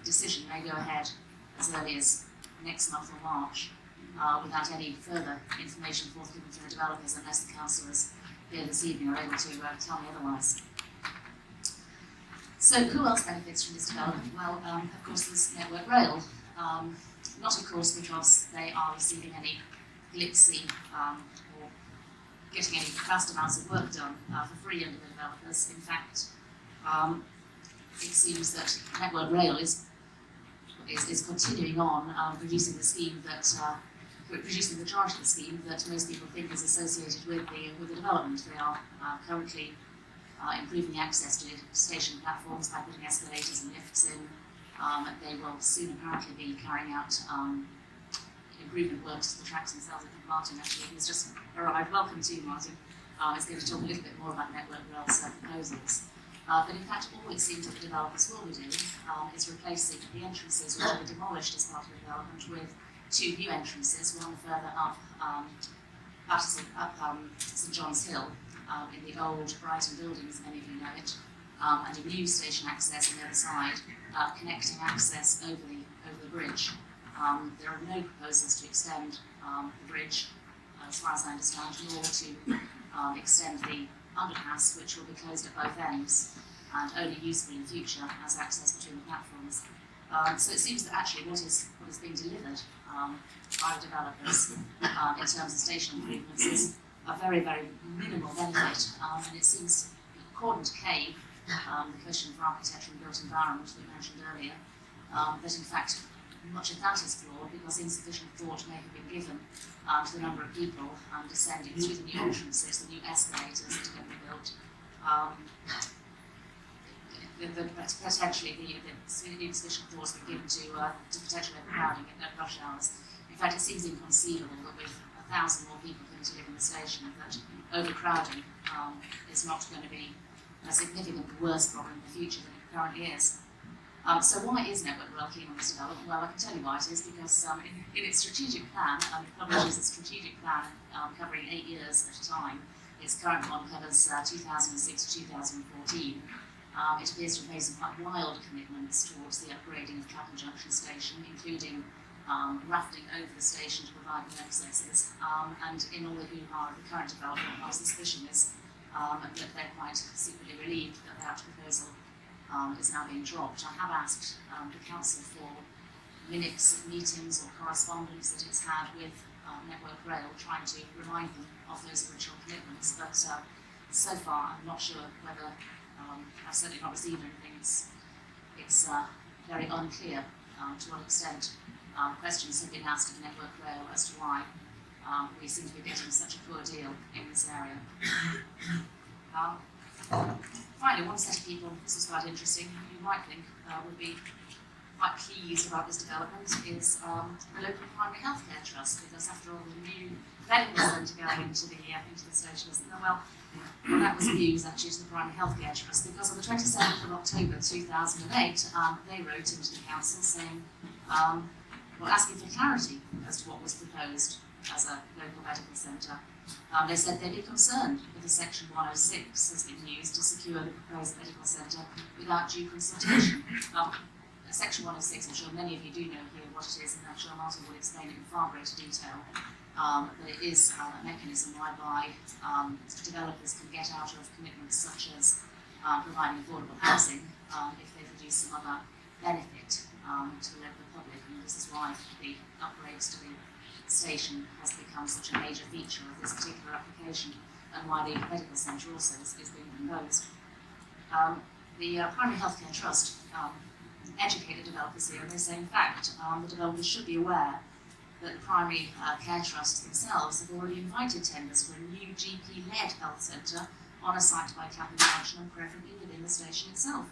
decision may go ahead as early as next month or March without any further information forthcoming from the developers, unless the councillors here this evening are able to tell me otherwise. So who else benefits from this development? Well, of course, there's Network Rail. Not, of course, because they are receiving any glitzy or getting any vast amounts of work done for free under the developers. In fact, it seems that Network Rail is continuing on producing the scheme that producing the charge of the scheme that most people think is associated with the development. They are currently improving the access to station platforms by putting escalators and lifts in. They will soon apparently be carrying out improvement works to the tracks themselves. I think Martin actually has just arrived. Welcome to you, Martin. Is going to talk a little bit more about Network Rail's proposals. But in fact, all it seems that the developers will be doing is replacing the entrances which were demolished as part of the development with two new entrances, one further up Battersea, St Johns Hill, in the old Brighton buildings, many of you know it, and a new station access on the other side, connecting access over the bridge. There are no proposals to extend the bridge, as far as I understand, nor to extend the underpass, which will be closed at both ends and only useful in future as access between the platforms. So it seems that actually what is being delivered by the developers in terms of station improvements is a very, very minimal benefit, and it seems, according to CAVE, the Commission for Architecture and Built Environment that we mentioned earlier, that in fact much of that is flawed because insufficient thought may have been given to the number of people descending through the new entrances, the new escalators that are going to be built. Potentially the insufficient thought has been given to potential overcrowding at rush hours. In fact, it seems inconceivable that with 1,000 more people coming to live in the station, that overcrowding is not going to be a significantly worse problem in the future than it currently is. So why is Network Rail keen on this development? Well, I can tell you why it is, because in its strategic plan, it publishes a strategic plan covering 8 years at a time. Its current one covers 2006 to 2014. It appears to have made some quite wild commitments towards the upgrading of Clapham Junction Station, including rafting over the station to provide new accesses. And in all the hoo-ha of the current development, my suspicion is that they're quite secretly relieved that that proposal is now being dropped. I have asked the council for minutes of meetings or correspondence that it's had with Network Rail, trying to remind them of those original commitments, but so far I'm not sure whether I've certainly not received anything. It's very unclear to what extent questions have been asked of Network Rail as to why we seem to be getting such a poor deal in this area. Finally, one set of people, this is quite interesting, you might think would be quite pleased about this development is the local primary healthcare trust, because after all the new medical centre going into the station, isn't there? Well, that was news actually to the primary healthcare trust, because on the 27th of October 2008, they wrote into the council saying, well, asking for clarity as to what was proposed as a local medical centre. They said they'd be concerned whether Section 106 has been used to secure the proposed medical centre without due consultation. Section 106, I'm sure many of you do know here what it is, and I'm sure Martin will explain it in far greater detail. But it is a mechanism whereby developers can get out of commitments such as providing affordable housing if they produce some other benefit to the local public, and this is why the upgrades to the station has become such a major feature of this particular application, and why the medical centre also is being proposed. The Primary Healthcare Trust educated developers here, and they say in fact the developers should be aware that the primary care trusts themselves have already invited tenders for a new GP-led health centre on a site by Clapham Junction and preferably within the station itself.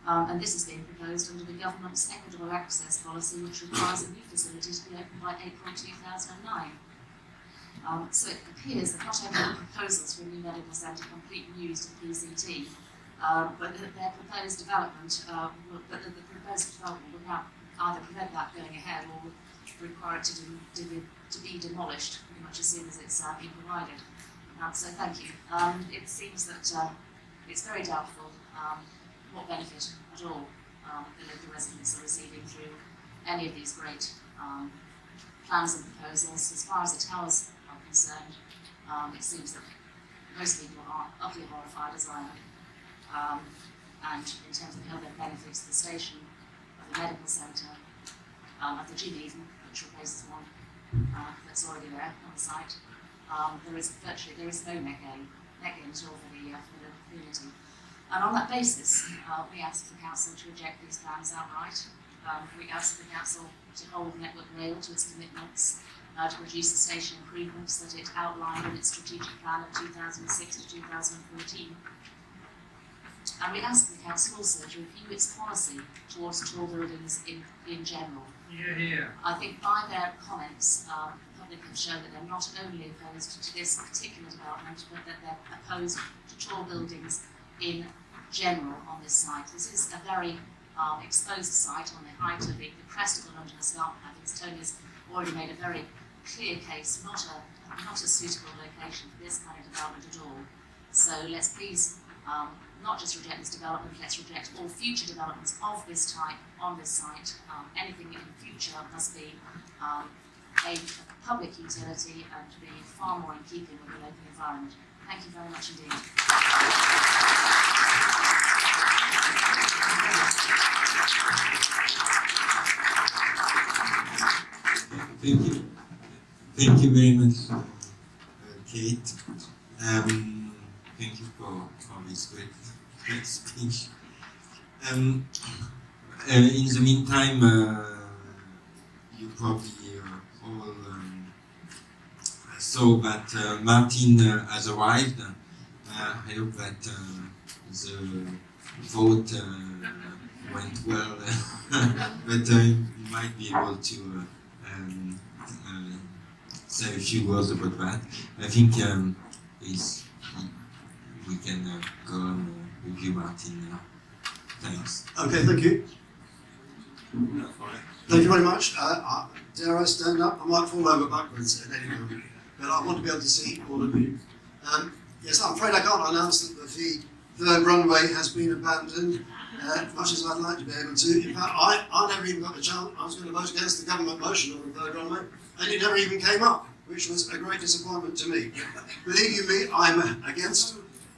And this is being proposed under the government's equitable access policy, which requires a new facility to be opened by April 2009. So it appears that not only the proposals for a new medical centre complete news to the PCT, but that their proposed development, the proposed development would now either prevent that going ahead or require it to be demolished pretty much as soon as it's been provided. So thank you. It seems that it's very doubtful what benefit at all the local residents are receiving through any of these great plans and proposals. As far as the towers are concerned, it seems that most people are utterly horrified, as I am. And in terms of how that benefits the station, of the medical centre, of the gym even, which replaces one that's already there on the site, there is no net gain at all for the community. And on that basis, we ask the council to reject these plans outright. We ask the council to hold Network Rail to its commitments to produce the station improvements that it outlined in its strategic plan of 2006 to 2014. And we ask the council also to review its policy towards tall buildings in general. I think by their comments, the public have shown that they're not only opposed to this particular development, but that they're opposed to tall buildings in general on this site. This is a very exposed site on the height of the crest of the London Escarpment. I think Tony's already made a very clear case, not a suitable location for this kind of development at all. So let's please not just reject this development, let's reject all future developments of this type on this site. Anything in future must be a public utility and be far more in keeping with the local environment. Thank you very much indeed. Thank you. Thank you very much, Kate. Thank you for this great speech. In the meantime, you probably all saw that Martin has arrived. I hope that the vote went well, but you might be able to say a few words about that. I think we can go on with you, Martin. Thanks. Okay, thank you. Thank you very much. Dare I stand up? I might fall over backwards at any moment, but I want to be able to see all of you. Yes, I'm afraid I can't announce that the third runway has been abandoned, much as I'd like to be able to. In fact, I never even got the chance. I was going to vote against the government motion on the third runway, and it never even came up, which was a great disappointment to me. Believe you me, I'm against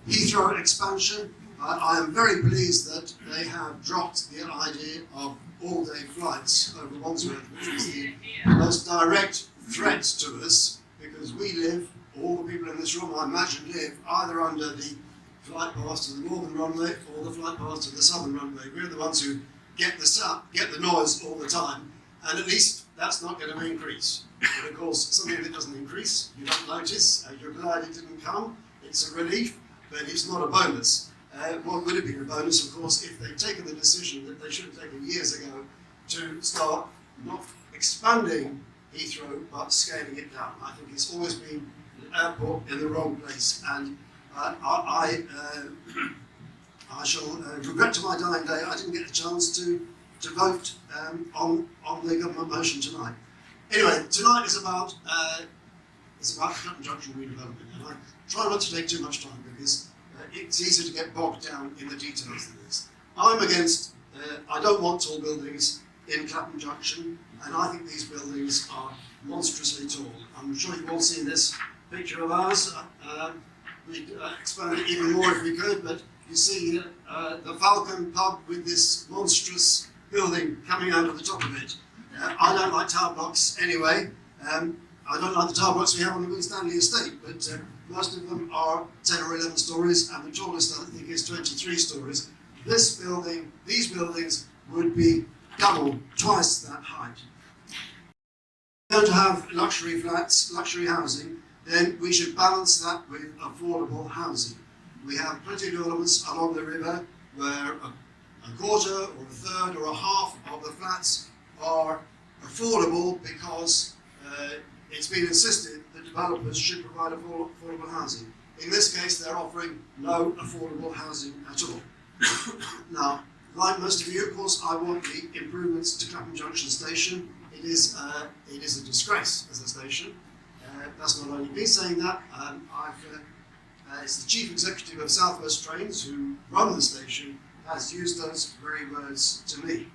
Heathrow expansion. I am very pleased that they have dropped the idea of all-day flights over Wandsworth, which is the most direct threat to us, because we live, all the people in this room I imagine live, either under the flight paths to the northern runway or the flight paths to the southern runway. We're the ones who get the noise all the time, and at least that's not going to increase. But of course, something that doesn't increase, you don't notice, you're glad it didn't come, it's a relief, but it's not a bonus. What would have been a bonus, of course, if they'd taken the decision that they should have taken years ago to start not expanding Heathrow, but scaling it down. I think it's always been an airport in the wrong place, and I shall regret to my dying day I didn't get a chance to vote on the government motion tonight. Anyway, tonight is about Clapham Junction redevelopment, and I try not to take too much time because it's easy to get bogged down in the details of this. I'm against, I don't want tall buildings in Clapham Junction, and I think these buildings are monstrously tall. I'm sure you've all seen this picture of ours. We'd expand it even more if we could, but you see the Falcon pub with this monstrous building coming out of the top of it. I don't like tower blocks anyway, I don't like the tower blocks we have on the Winstanley estate, but most of them are 10 or 11 stories, and the tallest I think is 23 stories. These buildings would be double, twice that height. If we're going to have luxury flats, luxury housing, then we should balance that with affordable housing. We have plenty of developments along the river where a quarter or a third or a half of the flats are affordable because it's been insisted that developers should provide affordable housing. In this case, they're offering no affordable housing at all. Now, like most of you, of course, I want the improvements to Clapham Junction Station. It is a disgrace as a station. That's not only me saying that. It's the chief executive of South West Trains, who run the station, has used those very words to me.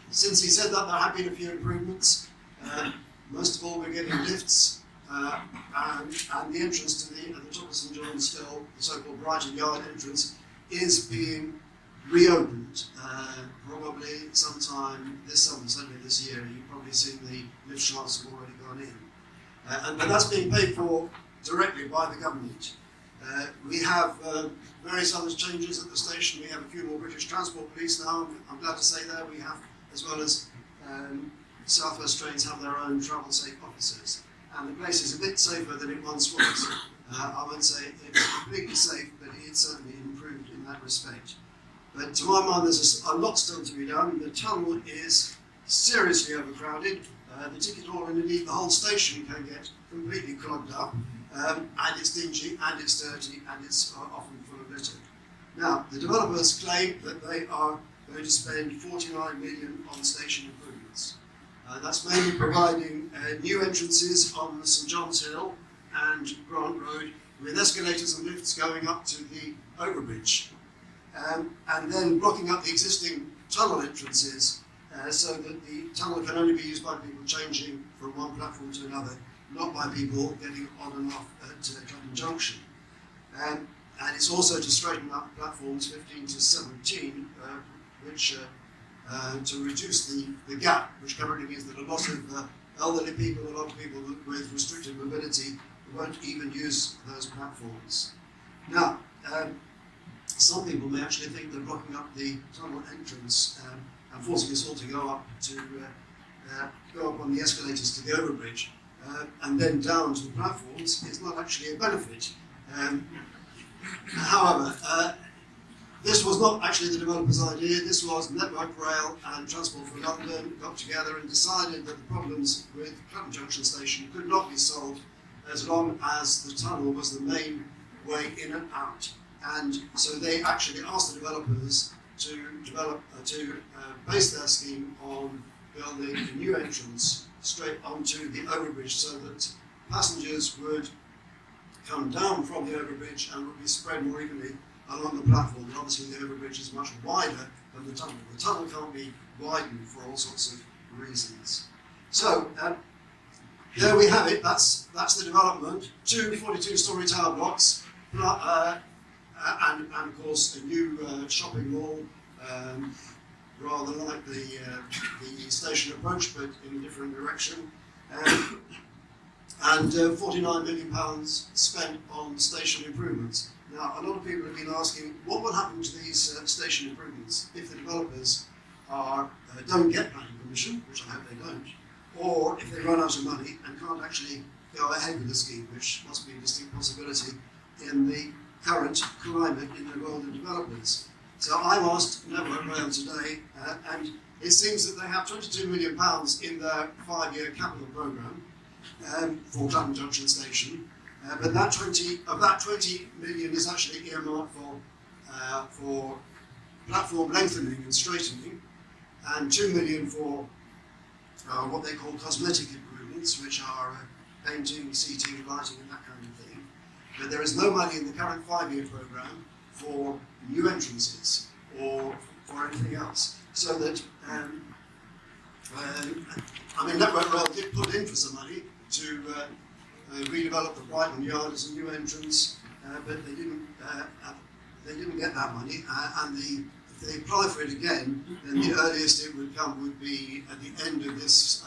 Since he said that, there have been a few improvements. Most of all, we're getting lifts, and the entrance to the top of St Johns Hill, the so-called Brighton Yard entrance, is being reopened probably sometime this summer, certainly this year. You've probably seen the lift shafts have already gone in. But that's being paid for directly by the government. We have various other changes at the station. We have a few more British Transport Police now. I'm glad to say that we have, as well as South West Trains have their own travel safe officers. And the place is a bit safer than it once was. I won't say it's completely safe, but it's certainly improved in that respect. But to my mind, there's a lot still to be done. The tunnel is seriously overcrowded. The ticket hall and indeed the whole station can get completely clogged up. And it's dingy, and it's dirty, and it's often full of litter. Now, the developers claim that they are going to spend 49 million on station improvements. That's mainly providing new entrances on St Johns Hill and Grant Road, with escalators and lifts going up to the overbridge, and then blocking up the existing tunnel entrances so that the tunnel can only be used by people changing from one platform to another, not by people getting on and off at Clapham Junction. And it's also to straighten up platforms 15 to 17, which to reduce the gap, which currently means that a lot of elderly people, a lot of people with restricted mobility won't even use those platforms. Now, some people may actually think that blocking up the tunnel entrance and forcing us all to go up on the escalators to the overbridge and then down to the platforms is not actually a benefit. However, this was not actually the developer's idea. This was Network Rail and Transport for London got together and decided that the problems with Clapham Junction Station could not be solved as long as the tunnel was the main way in and out. And so they actually asked the developers to base their scheme on building a new entrance straight onto the overbridge so that passengers would come down from the overbridge and would be spread more evenly along the platform. And obviously the overbridge is much wider than the tunnel. The tunnel can't be widened for all sorts of reasons. So there we have it. That's the development. Two 42-storey tower blocks, and of course a new shopping mall, rather like the station approach, but in a different direction. And £49 million spent on station improvements. Now, a lot of people have been asking, what will happen to these station improvements if the developers don't get planning permission, which I hope they don't, or if they run out of money and can't actually go ahead with the scheme, which must be a distinct possibility in the current climate in the world of developers. So I've asked Network Rail today, and it seems that they have £22 million in their 5-year capital programme for Clapham Junction Station, but that 20 million is actually earmarked for platform lengthening and straightening, and 2 million for what they call cosmetic improvements, which are painting, seating, lighting, and that kind of thing. But there is no money in the current 5-year programme for new entrances or for anything else. So that, Network Rail did put in for some money to redevelop the Brighton Yard as a new entrance, but they didn't get that money. If they apply for it again, then the earliest it would come would be at the end of this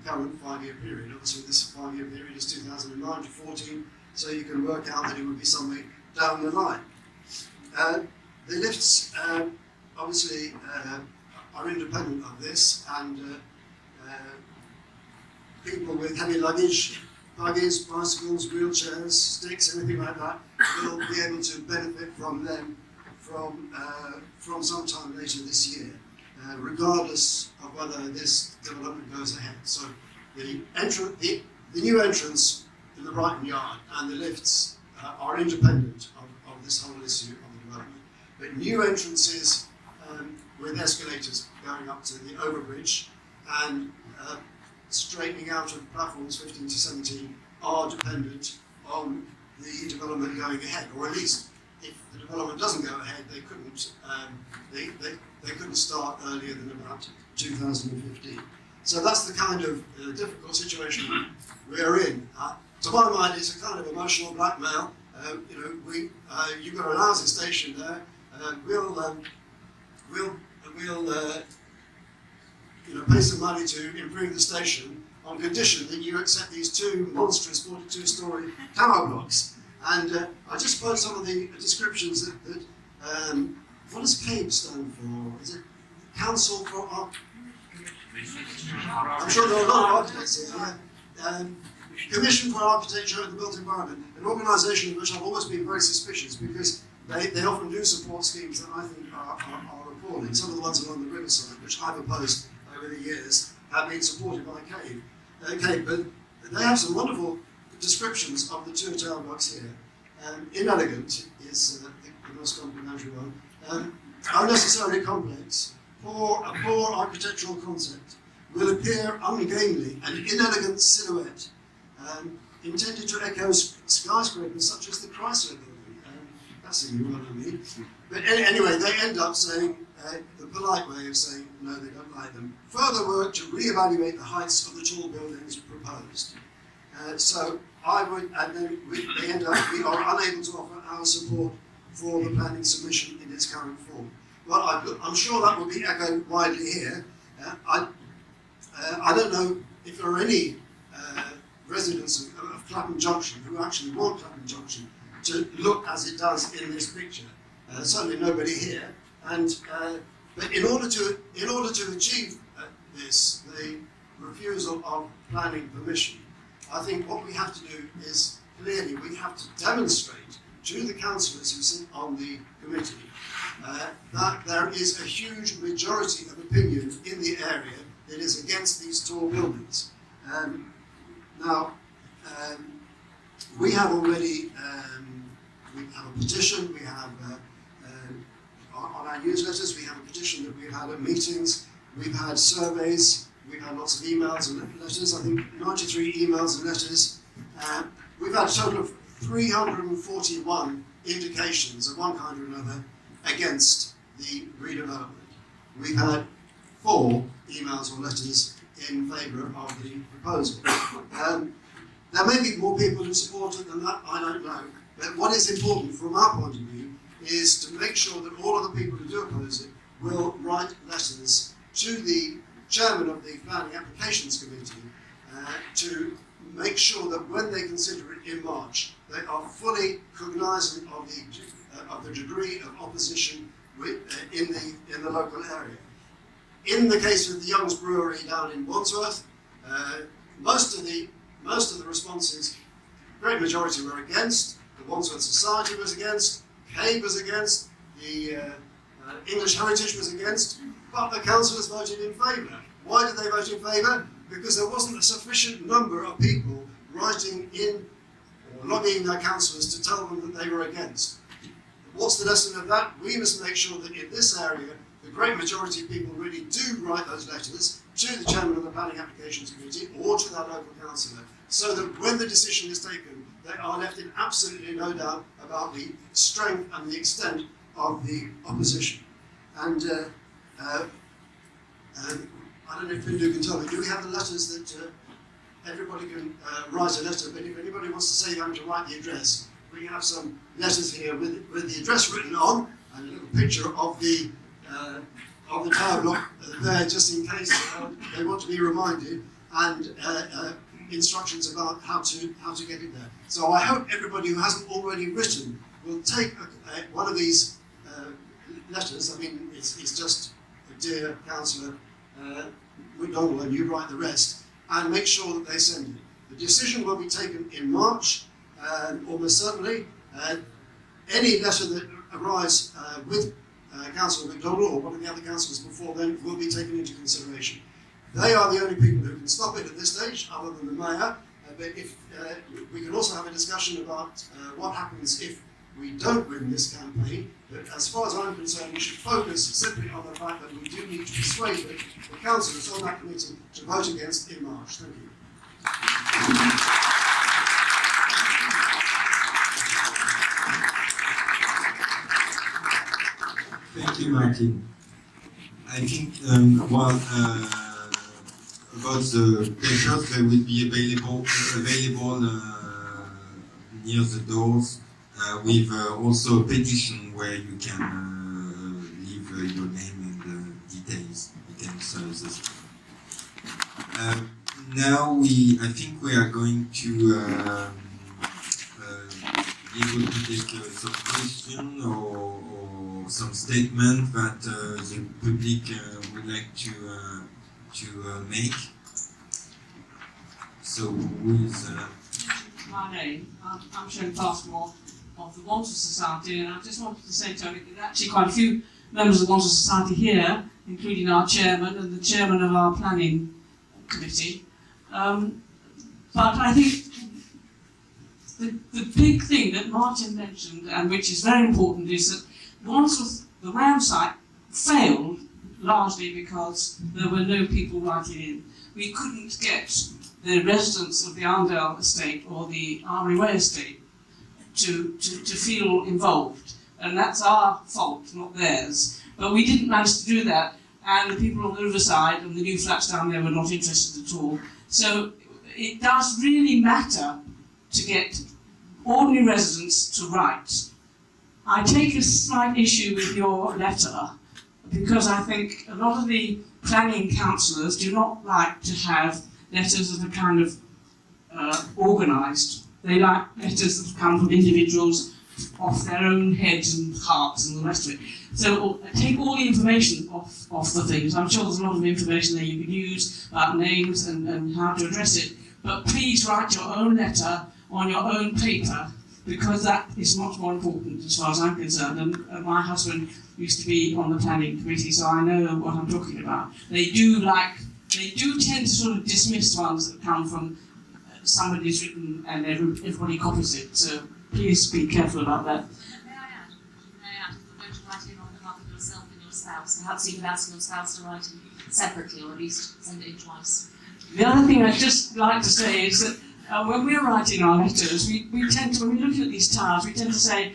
current 5-year period. Obviously this 5-year period is 2009 to 14, so you can work out that it would be something down the line. The lifts obviously are independent of this, and people with heavy luggage, buggies, bicycles, wheelchairs, sticks, anything like that, will be able to benefit from them from sometime later this year, regardless of whether this development goes ahead. So the new entrance in the Brighton Yard and the lifts are independent of this whole issue of the development. But new entrances with escalators going up to the overbridge and straightening out of platforms 15 to 17 are dependent on the development going ahead, or at least if the development doesn't go ahead, they couldn't they couldn't start earlier than about 2015. So that's the kind of difficult situation we're in. To my mind, it's a kind of emotional blackmail. You've got an housing station there. We'll pay some money to improve the station on condition that you accept these two monstrous 42-storey tower blocks. And I just quote some of the descriptions that what does CABE stand for? Is it Council for I'm sure there are a lot of architects here. Commission for Architecture and the Built Environment, an organisation of which I've always been very suspicious because they often do support schemes that I think are appalling. Some of the ones along the riverside, which I've opposed over the years, have been supported by CABE. But they have some wonderful descriptions of the two tower blocks here. Inelegant is the most complimentary one. Unnecessarily complex, a poor architectural concept, will appear ungainly, an inelegant silhouette, intended to echo skyscrapers such as the Chrysler Building. That's a new one, I mean. But anyway, they end up saying, the polite way of saying, no, they don't like them. Further work to re-evaluate the heights of the tall buildings proposed. So I would, and then they end up, we are unable to offer our support for the planning submission in its current form. Well, I'm sure that will be echoed widely here. I don't know if there are any residents of Clapham Junction who actually want Clapham Junction to look as it does in this picture. Certainly nobody here. And but in order to achieve this, the refusal of planning permission, I think what we have to do is clearly we have to demonstrate to the councillors who sit on the committee that there is a huge majority of opinion in the area that is against these tall buildings. Now, we have already, we have a petition, we have, on our newsletters, we have a petition that we've had at meetings, we've had surveys, we've had lots of emails and letters, I think 93 emails and letters. We've had a total of 341 indications of one kind or another against the redevelopment. We've had 4 emails or letters in favour of the proposal. There may be more people who support it than that, I don't know. But what is important from our point of view is to make sure that all of the people who do oppose it will write letters to the chairman of the Planning Applications Committee to make sure that when they consider it in March, they are fully cognizant of the degree of opposition in the local area. In the case of the Young's Brewery down in Wandsworth, most of the responses, great majority were against. The Wandsworth Society was against. CABE was against. The English Heritage was against. But the councillors voted in favour. Why did they vote in favour? Because there wasn't a sufficient number of people writing in or lobbying their councillors to tell them that they were against. What's the lesson of that? We must make sure that in this area, the great majority of people really do write those letters to the chairman of the Planning Applications Committee or to their local councillor, so that when the decision is taken, they are left in absolutely no doubt about the strength and the extent of the opposition. And I don't know if Bindu can tell me, do we have the letters that everybody can write a letter, but if anybody wants to say they have to write the address, we have some letters here with the address written on, and a little picture of the tower block there, just in case they want to be reminded. and instructions about how to get it there. So I hope everybody who hasn't already written will take one of these letters. I mean, it's just dear Councillor MacDonald, and you write the rest, and make sure that they send it. The decision will be taken in March, almost certainly. Any letter that arrives with Councillor MacDonald or one of the other councillors before then will be taken into consideration. They are the only people who can stop it at this stage, other than the Mayor. But if we can also have a discussion about what happens if we don't win this campaign. But as far as I'm concerned, we should focus simply on the fact that we do need to persuade the councillors on that committee to vote against in March. Thank you. Thank you, Martin. I think, about the papers, they will be available near the doors, with also a petition where you can leave your name and details against this. Now I think we are going to be able to take some question or some statement that the public would like to make. So who is my name? I'm Sharon Passmore of the Wandsworth Society, and I just wanted to say, Tony, there's actually quite a few members of the Wandsworth Society here, including our chairman and the chairman of our planning committee. But I think the big thing that Martin mentioned, and which is very important, is that Wandsworth, the RAM site, failed largely because there were no people writing in. We couldn't get the residents of the Arndale estate or the Armory Way estate to feel involved. And that's our fault, not theirs. But we didn't manage to do that, and the people on the riverside and the new flats down there were not interested at all. So it does really matter to get ordinary residents to write. I take a slight issue with your letter, because I think a lot of the planning councillors do not like to have letters that are kind of organised. They like letters that come from individuals off their own heads and hearts and the rest of it. So take all the information off the things. I'm sure there's a lot of information there you can use about names and how to address it. But please write your own letter on your own paper, because that is much more important as far as I'm concerned. And my husband used to be on the planning committee, so I know what I'm talking about. They do tend to sort of dismiss ones that come from somebody's written and everybody copies it. So please be careful about that. May I add, if you're going to write in on behalf of yourself and your spouse, perhaps you could ask your spouse to write in separately, or at least send it in twice. The other thing I'd just like to say is that when we're writing our letters, we tend to, when we're looking at these towers, we tend to say,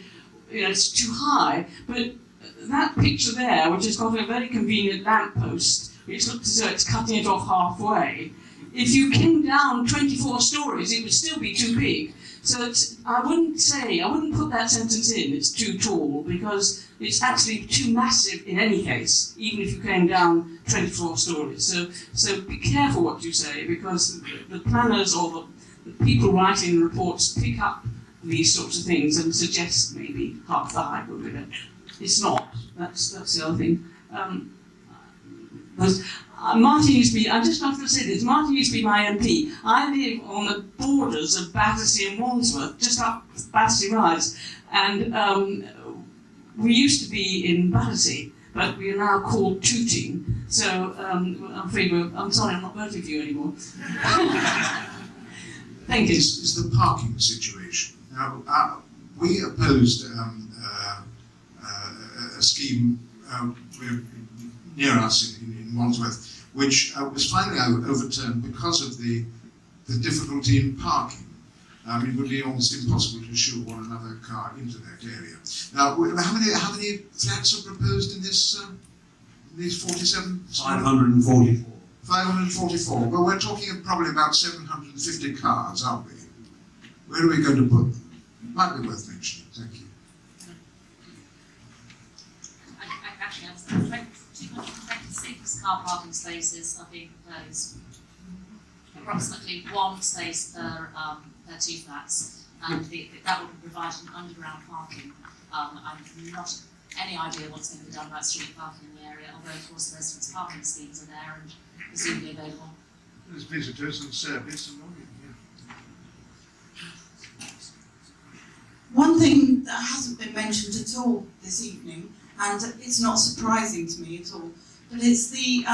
it's too high. But that picture there, which has got a very convenient lamppost, which looks as though it's cutting it off halfway, if you came down 24 stories, it would still be too big. So I wouldn't put that sentence in, it's too tall, because it's actually too massive in any case, even if you came down 24 stories. So be careful what you say, because the planners or the people writing reports pick up these sorts of things and suggest maybe half the height would be better. It's not. That's the other thing. Martin used to be, I just have to say this, Martin used to be my MP. I live on the borders of Battersea and Wandsworth, just up Battersea Rise. And we used to be in Battersea, but we are now called Tooting. So I'm sorry, I'm not voting for you anymore. Thank you. Is the parking situation. Now, we opposed a scheme near us in Wandsworth, which was finally overturned because of the difficulty in parking. It would be almost impossible to shoot one another car into that area. Now, how many flats are proposed in this these 47? 544. 544. Well, we're talking probably about 750 cars, aren't we? Where are we going to put them? Might be worth mentioning. Thank you. Actually, 226 car parking spaces are being proposed. approximately one space per 2 flats, and that will be providing underground parking. I've not any idea what's going to be done about street parking in the area, although of course the residents' parking schemes are there and presumably available. There's visitors and service and all. One thing that hasn't been mentioned at all this evening, and it's not surprising to me at all, but it's the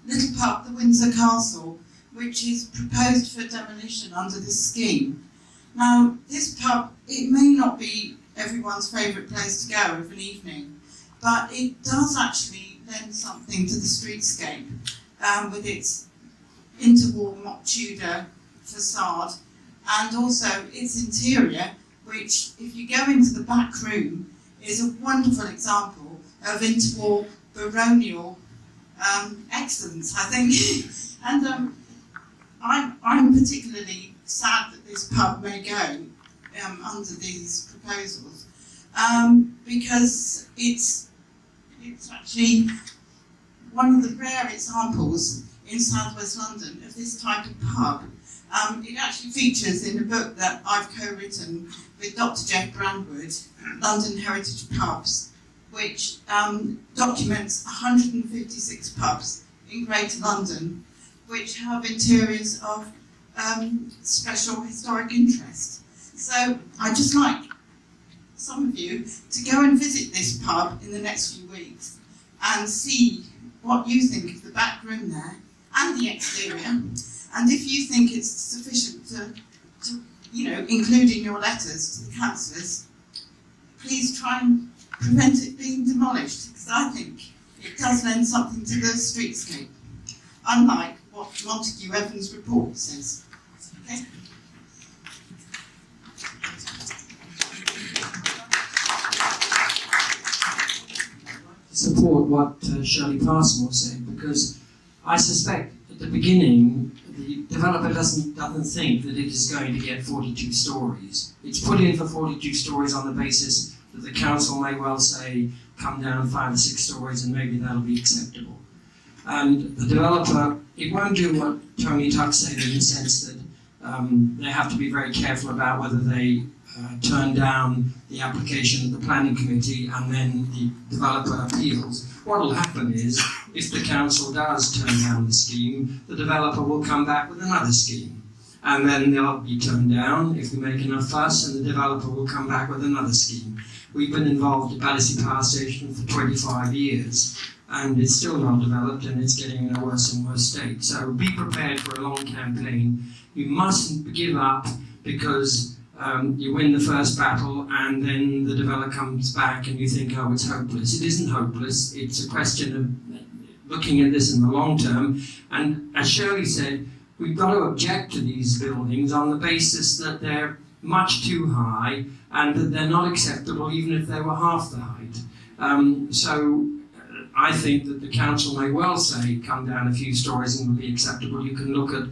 little pub, the Windsor Castle, which is proposed for demolition under this scheme. Now, this pub, it may not be everyone's favourite place to go of an evening, but it does actually lend something to the streetscape with its interwall mock Tudor facade and also its interior, which, if you go into the back room, is a wonderful example of interwall baronial excellence, I think. And I'm particularly sad that this pub may go under these proposals because it's actually one of the rare examples in southwest London of this type of pub. It actually features in a book that I've co-written with Dr. Jeff Brandwood, London Heritage Pubs, which documents 156 pubs in Greater London, which have interiors of special historic interest. So I'd just like some of you to go and visit this pub in the next few weeks and see what you think of the back room there and the exterior. And if you think it's sufficient to include in your letters to the councillors, please try and prevent it being demolished, because I think it does lend something to the streetscape, unlike what Montague Evans' report says. Okay? Support what Shirley Passmore said, because I suspect at the beginning the developer doesn't think that it is going to get 42 stories. It's put in for 42 stories on the basis that the council may well say come down 5 or 6 stories and maybe that'll be acceptable. And the developer, it won't do what Tony Tuck said in the sense that they have to be very careful about whether they turn down the application of the planning committee and then the developer appeals. What will happen is, if the council does turn down the scheme, the developer will come back with another scheme. And then they'll be turned down if we make enough fuss, and the developer will come back with another scheme. We've been involved at Battersea Power Station for 25 years, and it's still not developed, and it's getting in a worse and worse state. So be prepared for a long campaign. You mustn't give up because you win the first battle and then the developer comes back and you think, oh, it's hopeless. It isn't hopeless. It's a question of looking at this in the long term. And as Shirley said, we've got to object to these buildings on the basis that they're much too high and that they're not acceptable even if they were half the height. So I think that the council may well say come down a few stories and will be acceptable. You can look at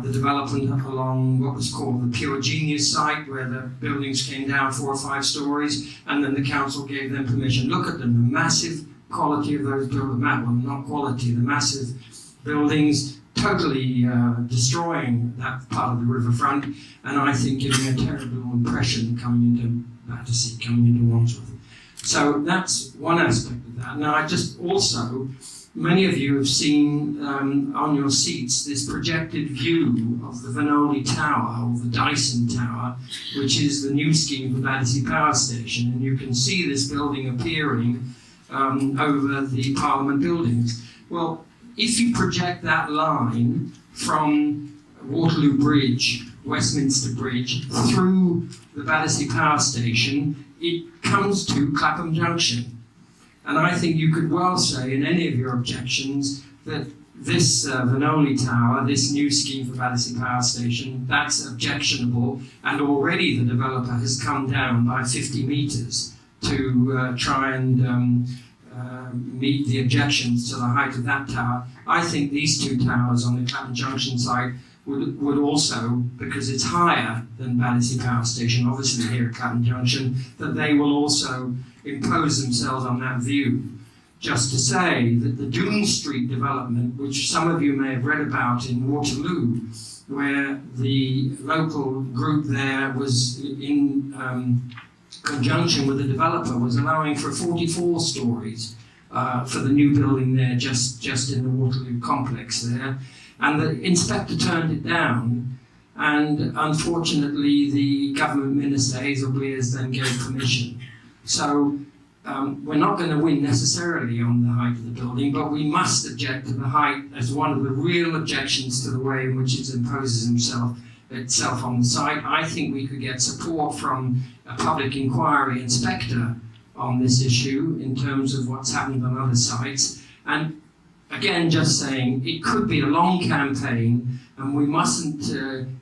the development along what was called the Pure Genius site, where the buildings came down 4 or 5 stories, and then the council gave them permission. Look at them, the massive quality of those buildings, well, not quality, the massive buildings, totally destroying that part of the riverfront, and I think giving a terrible impression coming into Battersea, coming into Wandsworth. So that's one aspect of that. Now, I just also, many of you have seen on your seats this projected view of the Vanoli Tower, or the Dyson Tower, which is the new scheme for Battersea Power Station. And you can see this building appearing over the Parliament buildings. Well, if you project that line from Waterloo Bridge, Westminster Bridge, through the Battersea Power Station, it comes to Clapham Junction. And I think you could well say in any of your objections that this Vanoli Tower, this new scheme for Battersea Power Station, that's objectionable, and already the developer has come down by 50 metres to try and meet the objections to the height of that tower. I think these 2 towers on the Clapham Junction site would also, because it's higher than Battersea Power Station, obviously here at Clapham Junction, that they will also impose themselves on that view. Just to say that the Doon Street development, which some of you may have read about in Waterloo, where the local group there was in conjunction with the developer was allowing for 44 stories for the new building there, just in the Waterloo complex there, and the inspector turned it down, and unfortunately the government minister Hazel Blears then gave permission. So we're not going to win necessarily on the height of the building, but we must object to the height as one of the real objections to the way in which it imposes itself on the site. I think we could get support from a public inquiry inspector on this issue in terms of what's happened on other sites. And again, just saying, it could be a long campaign, and we mustn't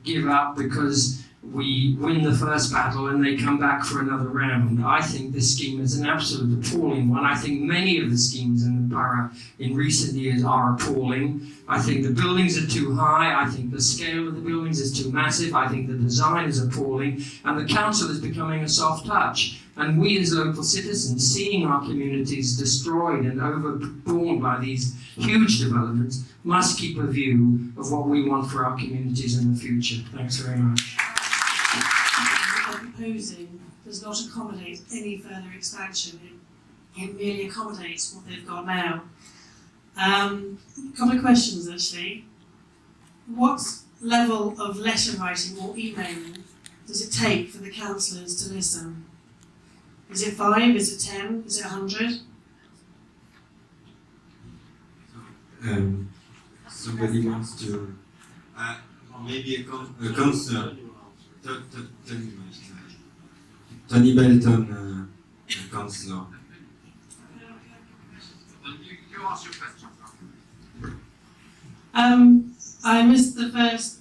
give up because we win the first battle and they come back for another round. I think this scheme is an absolute appalling one. I think many of the schemes in the borough in recent years are appalling. I think the buildings are too high. I think the scale of the buildings is too massive. I think the design is appalling. And the council is becoming a soft touch. And we as local citizens, seeing our communities destroyed and overborne by these huge developments, must keep a view of what we want for our communities in the future. Thanks very much. Proposing does not accommodate any further expansion. It merely accommodates what they've got now. A couple of questions actually. What level of letter writing or emailing does it take for the councillors to listen? Is it 5? Is it 10? Is it 100? Somebody wants to, maybe a concern. Tony Belton, councillor. You ask your question. I missed the first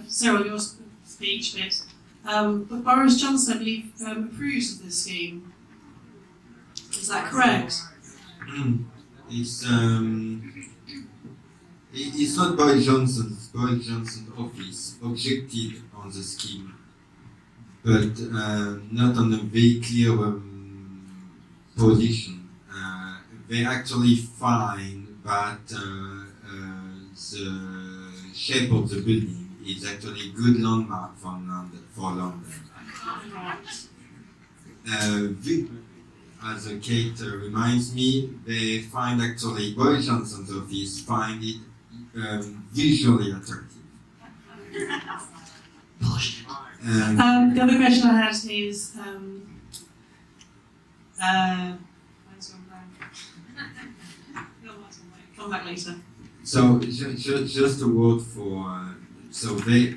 Cyril, your speech bit. But Boris Johnson, I believe, approves of this scheme. Is that correct? It's not Boris Johnson's. Boris Johnson's office objected on the scheme, but not on a very clear position. They actually find that the shape of the building is actually a good landmark for London. As Kate reminds me, they find actually Boris Johnson's office find it visually attractive. The other question I had is, come back later. So just a word for so they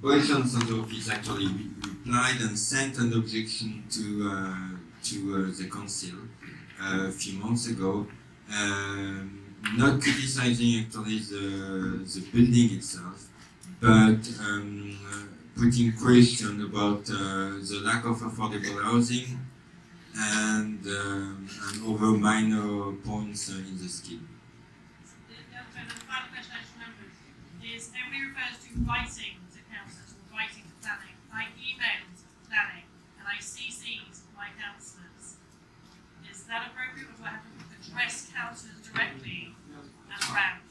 Boris Johnson's office actually replied and sent an objection to the council a few months ago, not criticizing actually the building itself, but putting question about the lack of affordable housing and other minor points in the scheme. The final question I just remembered is everybody refers to writing to councillors or writing to planning. I emailed planning and I CC'd my councillors. Is that appropriate, or do I have to address councillors directly and round?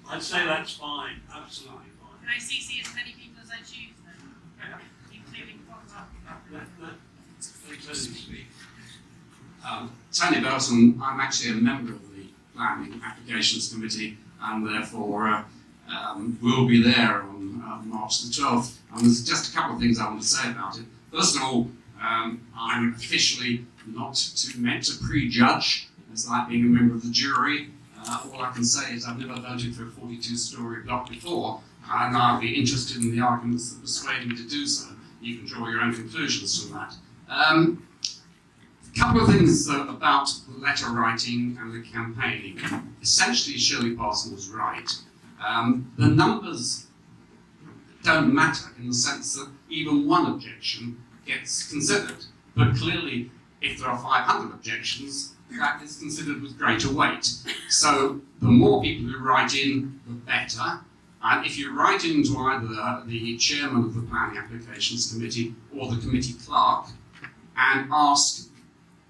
I'd say that's fine, absolutely fine. Can I CC as many people as I choose then? Including follow-up? Tony Belton, I'm actually a member of the Planning Applications Committee and therefore will be there on March the 12th. And there's just a couple of things I want to say about it. First of all, I'm officially not meant to prejudge. It's like being a member of the jury. All I can say is I've never voted for a 42-storey block before, and I'll be interested in the arguments that persuade me to do so. You can draw your own conclusions from that. A couple of things about the letter writing and the campaigning. Essentially, Shirley Parson was right. The numbers don't matter in the sense that even one objection gets considered. But clearly, if there are 500 objections, that is considered with greater weight. So the more people who write in, the better. And if you write into either the chairman of the Planning Applications Committee or the committee clerk and ask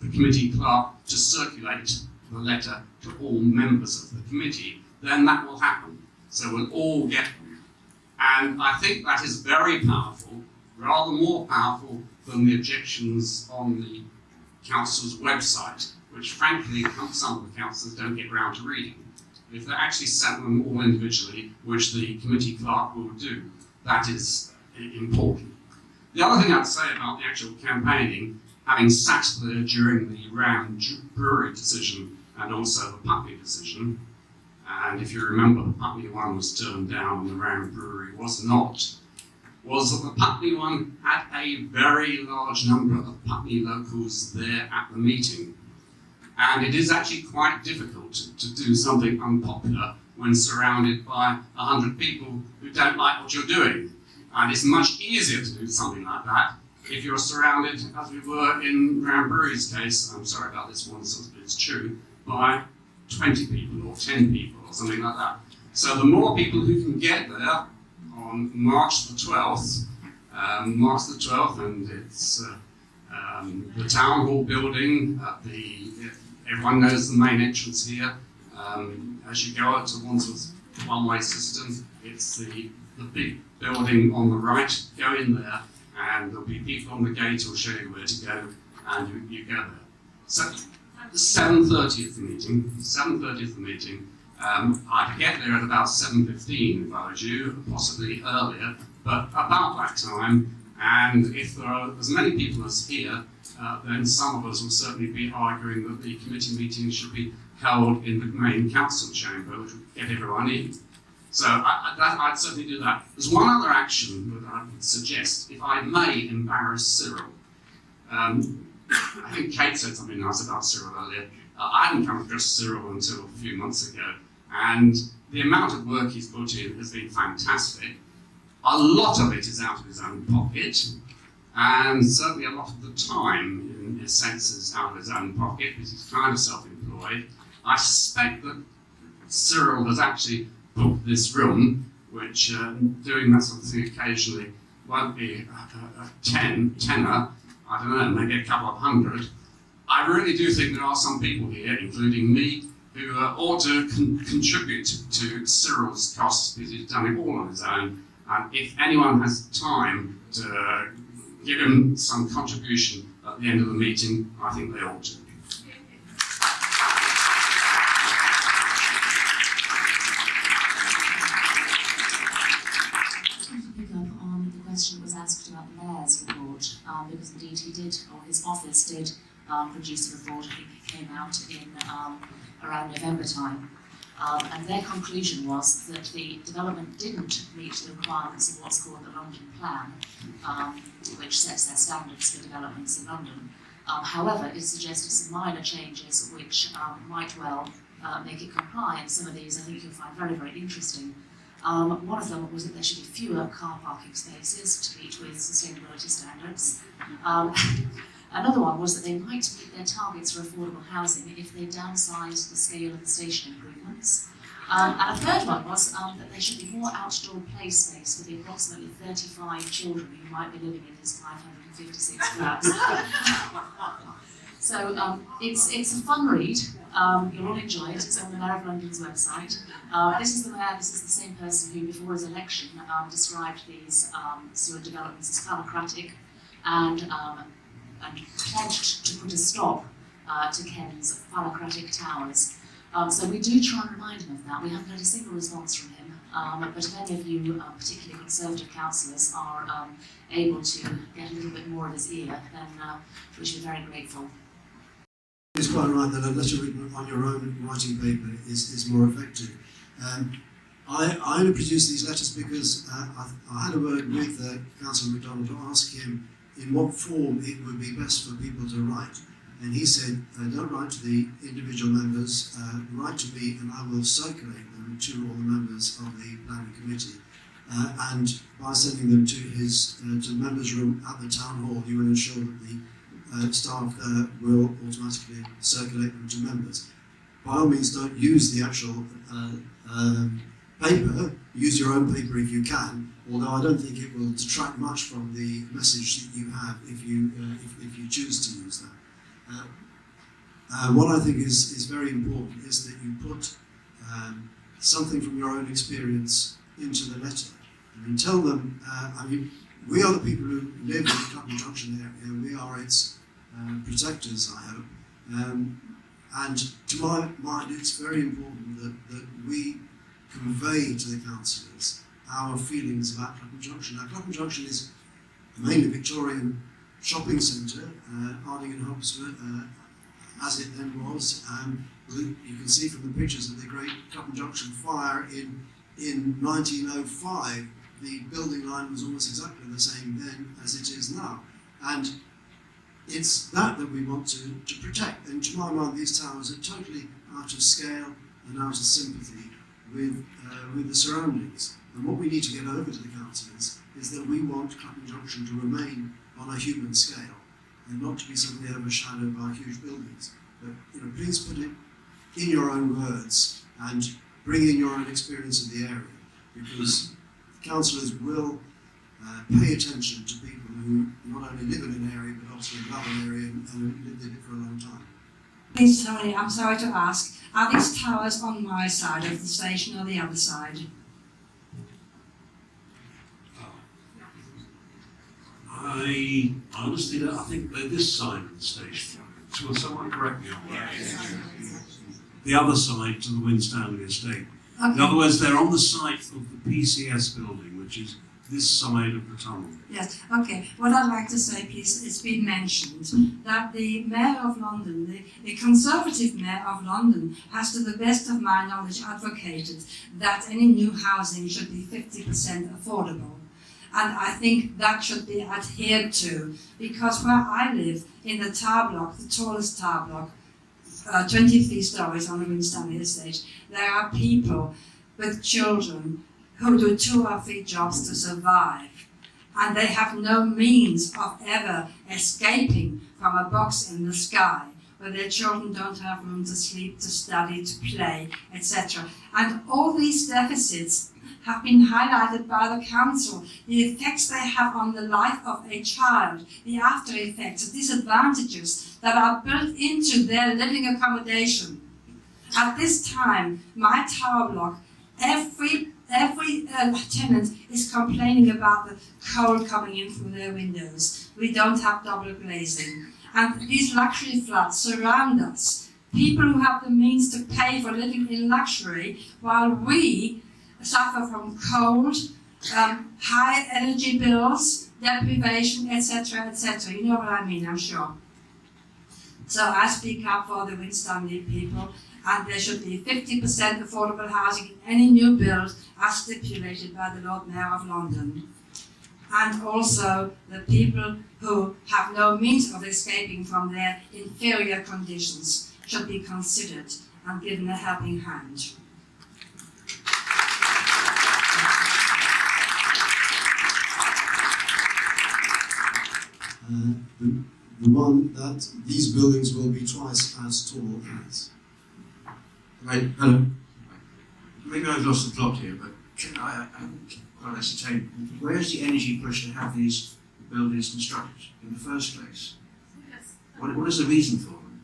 the committee clerk to circulate the letter to all members of the committee, then that will happen. So we'll all get them. And I think that is very powerful, rather more powerful than the objections on the council's website, which frankly some of the councillors don't get round to reading. If they actually sent them all individually, which the committee clerk will do, that is important. The other thing I'd say about the actual campaigning, having sat there during the Ram Brewery decision and also the Putney decision, and if you remember, the Putney one was turned down and the Ram Brewery was not, was that the Putney one had a very large number of Putney locals there at the meeting. And it is actually quite difficult to do something unpopular when surrounded by 100 people who don't like what you're doing. And it's much easier to do something like that if you're surrounded, as we were in Ram Brewery's case, I'm sorry about this one, it's true, by 20 people or 10 people or something like that. So the more people who can get there on March the 12th, and it's the town hall building at everyone knows the main entrance here. As you go out to Wandsworth one-way system, it's the big building on the right. Go in there, and there'll be people on the gate who'll show you where to go, and you go there. So 7:30 is the meeting. 7:30 is the meeting. I'd get there at about 7:15 if I was you, possibly earlier, but about that time. And if there are as many people as here, then some of us will certainly be arguing that the committee meeting should be held in the main council chamber, which would get everyone in. So I'd certainly do that. There's one other action that I would suggest, if I may embarrass Cyril. I think Kate said something nice about Cyril earlier. I hadn't come across Cyril until a few months ago, and the amount of work he's put in has been fantastic. A lot of it is out of his own pocket, and certainly a lot of the time, in his sense, is out of his own pocket, because he's kind of self-employed. I suspect that Cyril has actually booked this room, which doing that sort of thing occasionally won't be a tenner, I don't know, maybe a couple of hundred. I really do think there are some people here, including me, who ought to contribute to Cyril's costs, because he's done it all on his own. And if anyone has time to give him some contribution at the end of the meeting, I think they ought to. Pick up on the question that was asked about the Mayor's report, because indeed he did, or his office did, produce a report. I think it came out in around November time. And their conclusion was that the development didn't meet the requirements of what's called the London Plan, which sets their standards for developments in London. However, it suggested some minor changes which might well make it comply, and some of these I think you'll find very, very interesting. One of them was that there should be fewer car parking spaces to meet with sustainability standards. Another one was that they might meet their targets for affordable housing if they downsized the scale of the station improvements. And a third one was that there should be more outdoor play space for the approximately 35 children who might be living in his 556 flats. So it's a fun read. You'll all enjoy it. It's on the Mayor of London's website. This is the Mayor, this is the same person who, before his election, described these sewer developments as phallocratic and pledged to put a stop to Ken's phallocratic towers. So we do try and remind him of that. We haven't had a single response from him, but if any of you, particularly Conservative councillors, are able to get a little bit more of his ear, then we should be very grateful. It's quite right that a letter written on your own writing paper is more effective. I only produced these letters because I had a word with Councillor MacDonald to ask him in what form it would be best for people to write. And he said, don't write to the individual members, write to me and I will circulate them to all the members of the planning committee. And by sending them to the members' room at the town hall, you will ensure that the staff will automatically circulate them to members. By all means, don't use the actual paper, use your own paper if you can, although I don't think it will detract much from the message that you have if you choose to use that. What I think is very important is that you put something from your own experience into the letter. and tell them, we are the people who live in the Clapham Junction area, we are its protectors, I hope. And to my mind, it's very important that we convey to the councillors our feelings about Clapham Junction. Now, Clapham Junction is a mainly Victorian shopping centre, Harding and Hobsford, as it then was. You can see from the pictures of the Great Clapham Junction fire in 1905, the building line was almost exactly the same then as it is now. And it's that we want to protect. And to my mind, these towers are totally out of scale and out of sympathy with the surroundings. And what we need to get over to the councillors is that we want Clapham Junction to remain on a human scale and not to be suddenly overshadowed by huge buildings. But please put it in your own words and bring in your own experience of the area, because councillors will pay attention to people who not only live in an area but also love an area and have lived in it for a long time. Please, Tony, I'm sorry to ask, are these towers on my side of the station or the other side? I honestly don't. I think they're this side of the station. Will someone correct me on that? The other side to the Winstanley estate. Okay. In other words, they're on the site of the PCS building, which is this side of the tunnel. Yes, okay. What I'd like to say, please, it's been mentioned that the Mayor of London, the Conservative Mayor of London, has, to the best of my knowledge, advocated that any new housing should be 50% affordable. And I think that should be adhered to, because where I live, in the tower block, the tallest tower block, 23 stories on the Winstanley estate, there are people with children who do 2 or 3 jobs to survive, and they have no means of ever escaping from a box in the sky, where their children don't have room to sleep, to study, to play, etc. And all these deficits have been highlighted by the council, the effects they have on the life of a child, the after effects, the disadvantages that are built into their living accommodation. At this time, my tower block, every tenant is complaining about the cold coming in through their windows. We don't have double glazing. And these luxury flats surround us. People who have the means to pay for living in luxury, while we suffer from cold, high energy bills, deprivation, etc., etc. You know what I mean, I'm sure. So I speak up for the Winstanley people, and there should be 50% affordable housing in any new build as stipulated by the Lord Mayor of London. And also the people who have no means of escaping from their inferior conditions should be considered and given a helping hand. The one that these buildings will be twice as tall as. Right, hello. Maybe I've lost the plot here, but I haven't quite ascertained. Where's the energy push to have these buildings constructed in the first place? What is the reason for them?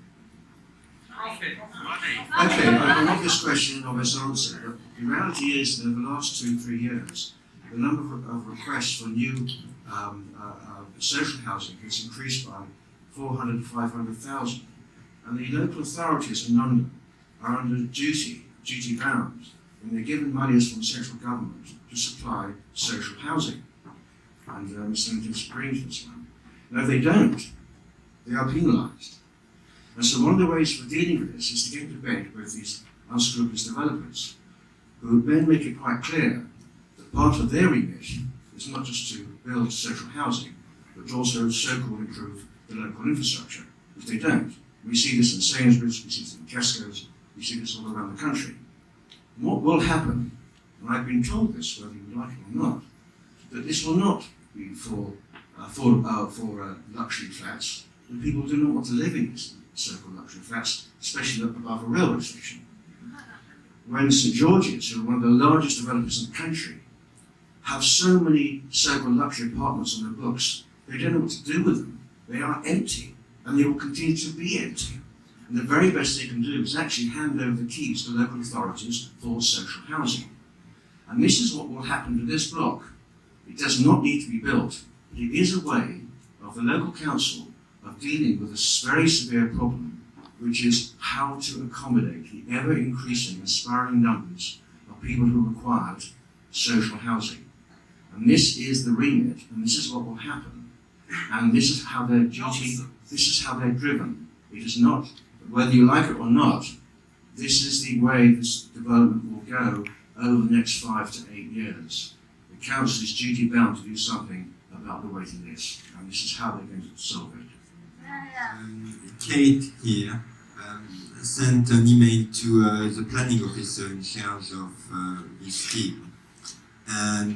Profit. Okay, I want this question and obvious answer, but the reality is that over the last 2-3 years, the number of requests for new social housing has increased by 400 to 500,000, and the local authorities in London are under duty bound when they're given monies from central government to supply social housing. And Mr. Linton's agreeing to this one. Now, if they don't, they are penalised. And so one of the ways for dealing with this is to get to bed with these unscrupulous developers, who then make it quite clear that part of their remit is not just to build social housing, but also so-called improve the local infrastructure. If they don't, we see this in Sainsbury's, we see this in Tesco's, we see this all around the country. And what will happen, and I've been told this, whether you like it or not, that this will not be for luxury flats, and people do not want to live in these so-called luxury flats, especially up above a railway station. When St George's, who are one of the largest developers in the country, have so many so-called luxury apartments on their books, they don't know what to do with them. They are empty, and they will continue to be empty. And the very best they can do is actually hand over the keys to local authorities for social housing. And this is what will happen to this block It does not need to be built. It is a way of the local council of dealing with a very severe problem, which is how to accommodate the ever-increasing and spiralling numbers of people who require social housing. And this is the remit, and this is what will happen. And this is how they're this is how they're driven. It is not, whether you like it or not, this is the way this development will go over the next 5 to 8 years. The council is duty bound to do something about the waiting list, and this is how they're going to solve it. Kate here sent an email to the planning officer in charge of this team, and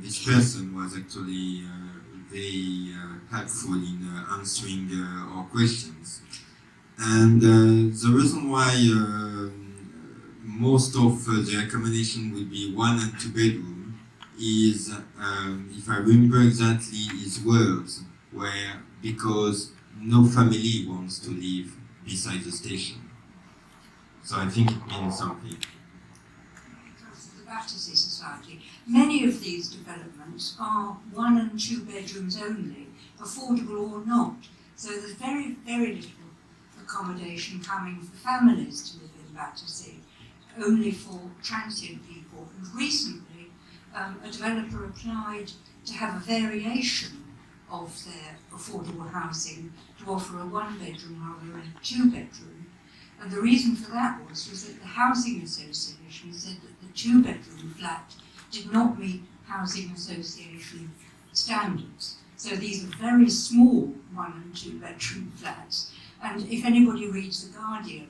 this person was actually very helpful in answering our questions. And the reason why most of the accommodation will be 1 and 2 bedroom is, if I remember exactly his words, were because no family wants to live beside the station. So I think it means something. The Battersea Society. Many of these developments are 1 and 2 bedrooms only, affordable or not. So there's very, very little accommodation coming for families to live in Battersea, only for transient people. And recently, a developer applied to have a variation of their affordable housing to offer a 1 bedroom rather than a 2 bedroom. And the reason for that was that the Housing Association said that the 2 bedroom flat did not meet Housing Association standards. So these are very small 1 and 2 bedroom flats. And if anybody reads The Guardian,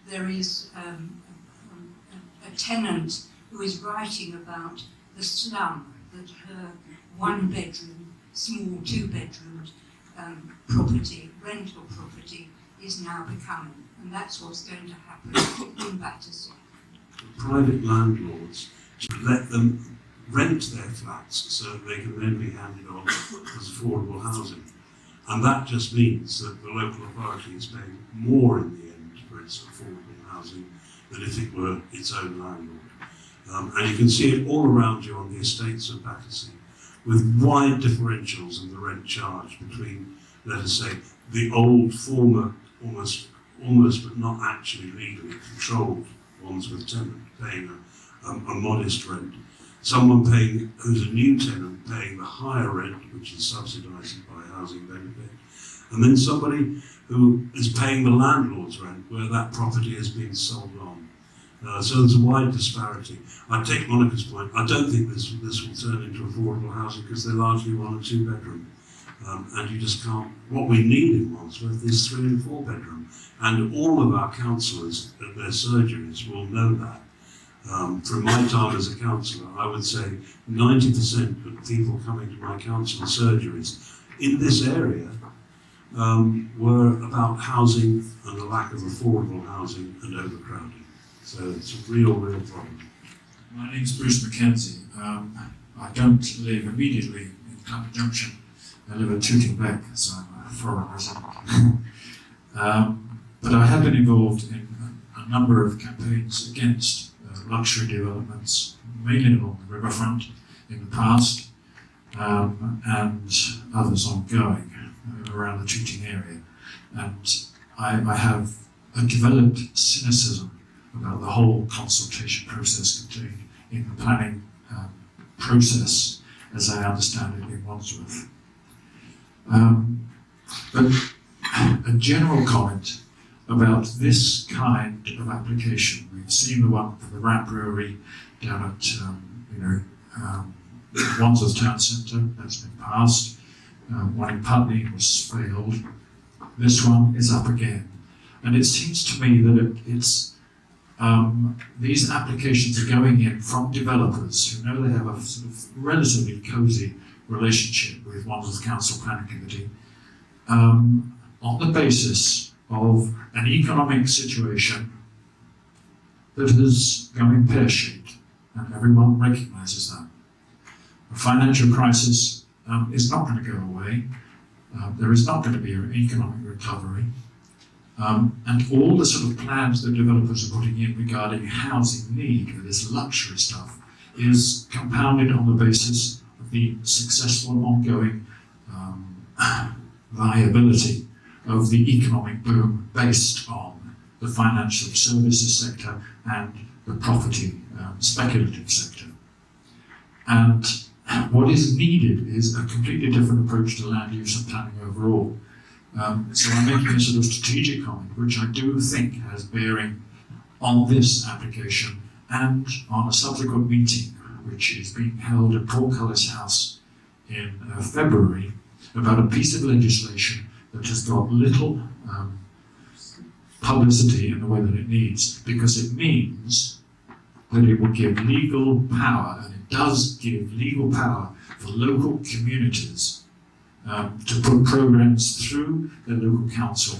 there is a tenant who is writing about the slum that her 1 bedroom, small 2 bedroom property, rental property, is now becoming. And that's what's going to happen in Battersea. Private landlords should let them rent their flats so that they can then be handed on as affordable housing. And that just means that the local authority is paying more in the end for its affordable housing than if it were its own landlord. And you can see it all around you on the estates of Battersea, with wide differentials in the rent charge between, let us say, the old former, almost but not actually legally controlled ones with tenant paying a modest rent. Someone paying, who's a new tenant, paying the higher rent, which is subsidised by housing benefit, and then somebody who is paying the landlord's rent where that property has been sold on. So there's a wide disparity. I take Monica's point. I don't think this will turn into affordable housing because they're largely 1 and 2 bedroom. And you just can't. What we need in Wandsworth is 3 and 4 bedroom. And all of our councillors at their surgeries will know that. From my time as a councillor, I would say 90% of people coming to my council surgeries in this area were about housing and the lack of affordable housing and overcrowding. So it's a real problem. My name's Bruce Mackenzie. I don't live immediately in Clapham Junction. I live at Tooting Beck, so I'm a foreign resident. But I have been involved in a number of campaigns against luxury developments, mainly along the riverfront in the past, and others ongoing around the Tooting area. And I have a developed cynicism about the whole consultation process contained in the planning process, as I understand it in Wandsworth. But a general comment about this kind of application. We've seen the one for the Rat Brewery down at Wandsworth Town Centre, that's been passed. One in Putney was failed. This one is up again. And it seems to me that it's these applications are going in from developers who know they have a sort of relatively cosy relationship with Wandsworth Council Planning Committee on the basis of an economic situation that is going pear-shaped, and everyone recognises that. The financial crisis is not going to go away. There is not going to be an economic recovery. And all the sort of plans that developers are putting in regarding housing need for this luxury stuff is compounded on the basis the successful ongoing viability of the economic boom based on the financial services sector and the property speculative sector. And what is needed is a completely different approach to land use and planning overall. So I'm making a sort of strategic comment, which I do think has bearing on this application and on a subsequent meeting, which is being held at Portcullis House in February, about a piece of legislation that has got little publicity in the way that it needs, because it means that it will give legal power, and it does give legal power for local communities to put programs through their local council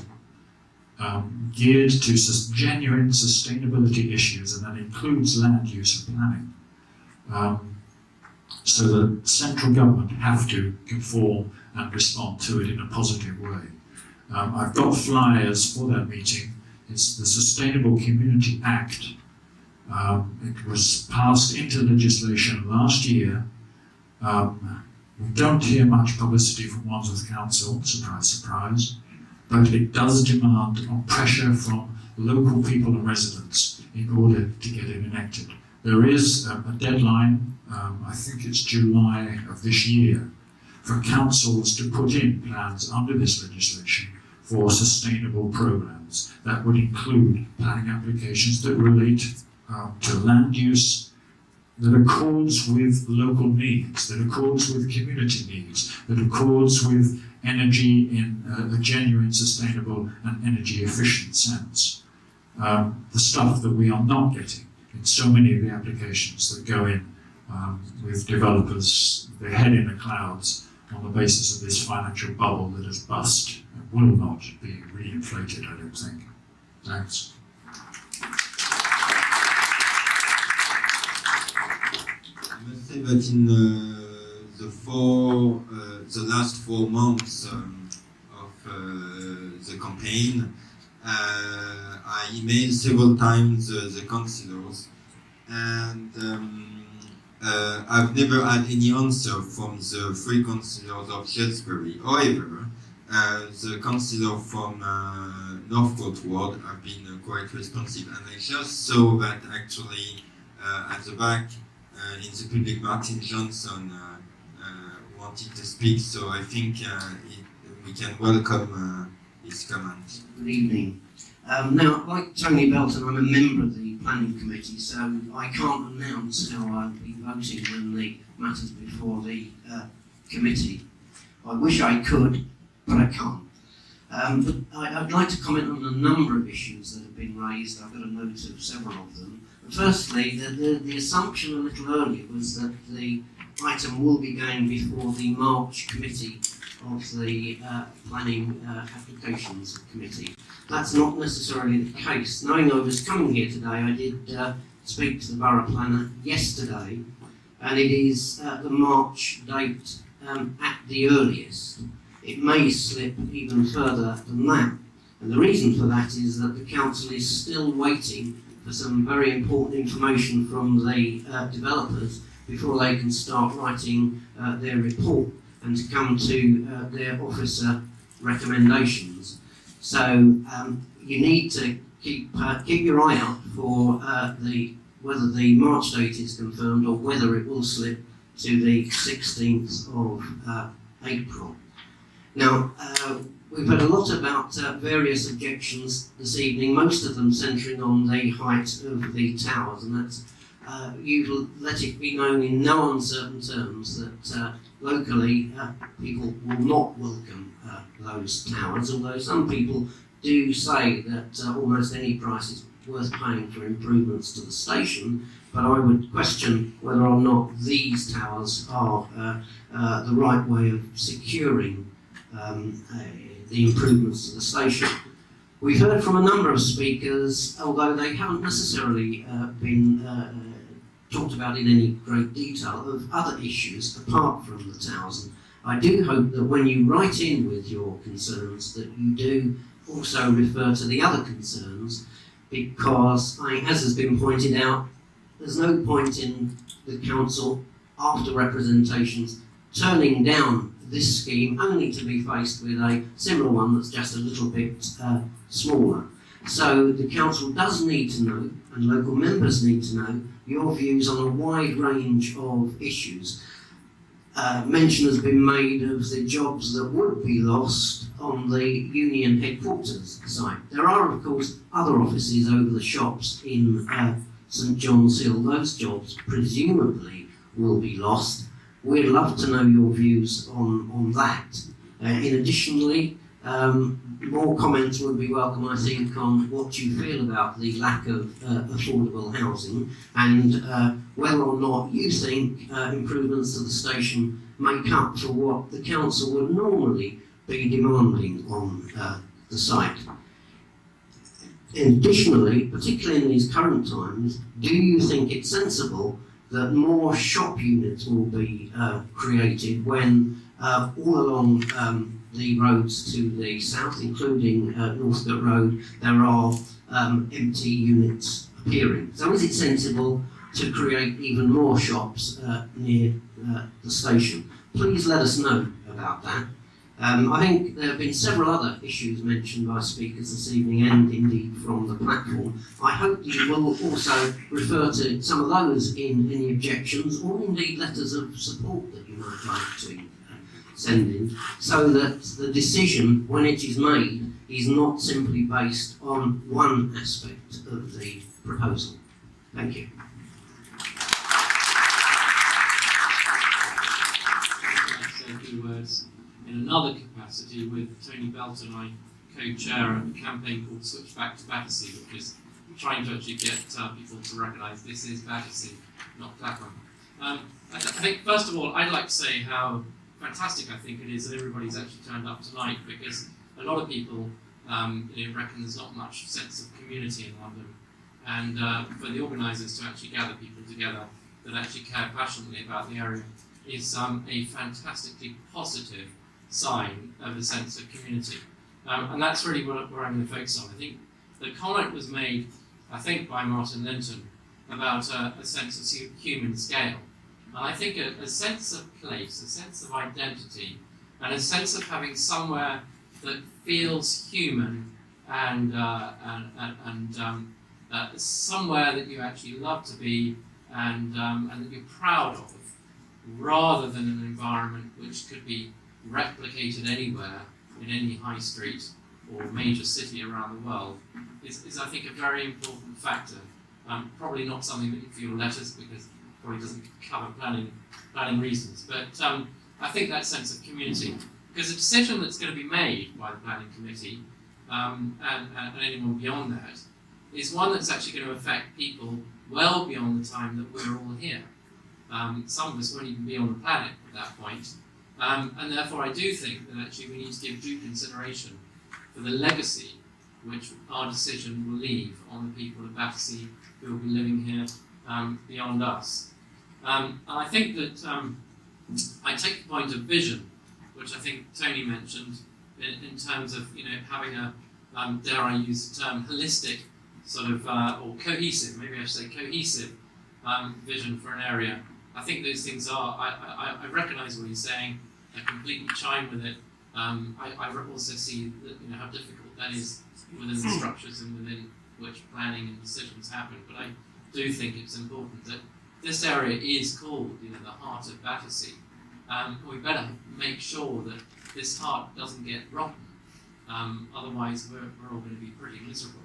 geared to genuine sustainability issues, and that includes land use and planning. So that central government have to conform and respond to it in a positive way. I've got flyers for that meeting. It's the Sustainable Community Act. It was passed into legislation last year. We don't hear much publicity from Wandsworth Council, surprise, surprise, but it does demand pressure from local people and residents in order to get it enacted. There is a deadline, I think it's July of this year, for councils to put in plans under this legislation for sustainable programs. That would include planning applications that relate to land use that accords with local needs, that accords with community needs, that accords with energy in a genuine, sustainable and energy efficient sense. The stuff that we are not getting in so many of the applications that go in with developers, their head in the clouds on the basis of this financial bubble that has burst and will not be reinflated, I don't think. Thanks. I must say that in the last 4 months of the campaign, I emailed several times the councillors, and I've never had any answer from the 3 councillors of Shrewsbury. However, the councillor from Northcote Ward have been quite responsive, and I just saw that actually at the back in the public, Martin Johnson wanted to speak, so I think we can welcome his comment. Good evening. Now, like Tony Belton, I'm a member of the planning committee, so I can't announce how I'll be voting when the matter's before the committee. I wish I could, but I can't. But I'd like to comment on a number of issues that have been raised. I've got a note of several of them. Firstly, the assumption a little earlier was that the item will be going before the March committee of the Planning Applications Committee. That's not necessarily the case. Knowing I was coming here today, I did speak to the Borough Planner yesterday, and it is the March date at the earliest. It may slip even further than that, and the reason for that is that the Council is still waiting for some very important information from the developers before they can start writing their report and to come to their officer recommendations. So you need to keep your eye out for whether the March date is confirmed or whether it will slip to the 16th of April. Now, we've heard a lot about various objections this evening, most of them centring on the height of the towers, and that's you let it be known in no uncertain terms that locally people will not welcome those towers, although some people do say that almost any price is worth paying for improvements to the station, but I would question whether or not these towers are the right way of securing the improvements to the station. We've heard from a number of speakers, although they haven't necessarily been talked about in any great detail, of other issues apart from the towers. And I do hope that when you write in with your concerns that you do also refer to the other concerns, because, as has been pointed out, there's no point in the council after representations, turning down this scheme only to be faced with a similar one that's just a little bit smaller. So the council does need to know, and local members need to know, your views on a wide range of issues. Mention has been made of the jobs that would be lost on the union headquarters site. There are, of course, other offices over the shops in St Johns Hill. Those jobs presumably will be lost. We'd love to know your views on that. Additionally, more comments would be welcome, I think, on what you feel about the lack of affordable housing and whether or not you think improvements to the station make up for what the council would normally be demanding on the site. Additionally, particularly in these current times, do you think it's sensible that more shop units will be created when all along the roads to the south, including Northcote Road, there are empty units appearing? So is it sensible to create even more shops near the station? Please let us know about that. I think there have been several other issues mentioned by speakers this evening and indeed from the platform. I hope you will also refer to some of those in any objections or indeed letters of support that you might like to send in, so that the decision, when it is made, is not simply based on one aspect of the proposal. Thank you. A few words in another capacity with Tony Belton. I co-chair a campaign called Switch Back to Battersea, which is trying to actually get people to recognise this is Battersea, not Clapham. I think, first of all, I'd like to say how fantastic I think it is that everybody's actually turned up tonight, because a lot of people reckon there's not much sense of community in London, and for the organisers to actually gather people together that actually care passionately about the area is a fantastically positive sign of a sense of community. And that's really where I'm going to focus on. I think the comment was made, I think, by Martin Linton about a sense of human scale. And I think a sense of place, a sense of identity, and a sense of having somewhere that feels human and somewhere that you actually love to be and that you're proud of, rather than an environment which could be replicated anywhere in any high street or major city around the world, is I think a very important factor. Probably not something that you feel letters, because it probably doesn't cover planning reasons, but I think that sense of community, because a decision that's going to be made by the planning committee and anyone beyond that is one that's actually going to affect people well beyond the time that we're all here. Some of us won't even be on the planet at that point. And therefore I do think that actually we need to give due consideration for the legacy which our decision will leave on the people of Battersea who will be living here beyond us. And I think that I take the point of vision, which I think Tony mentioned, in terms of having a, dare I use the term, holistic sort of, or cohesive, maybe I should say cohesive vision for an area. I think those things are, I recognise what he's saying, I completely chime with it. I also see that, how difficult that is within the structures and within which planning and decisions happen. But I do think it's important that this area is called, the heart of Battersea. We better make sure that this heart doesn't get rotten. Otherwise, we're all going to be pretty miserable.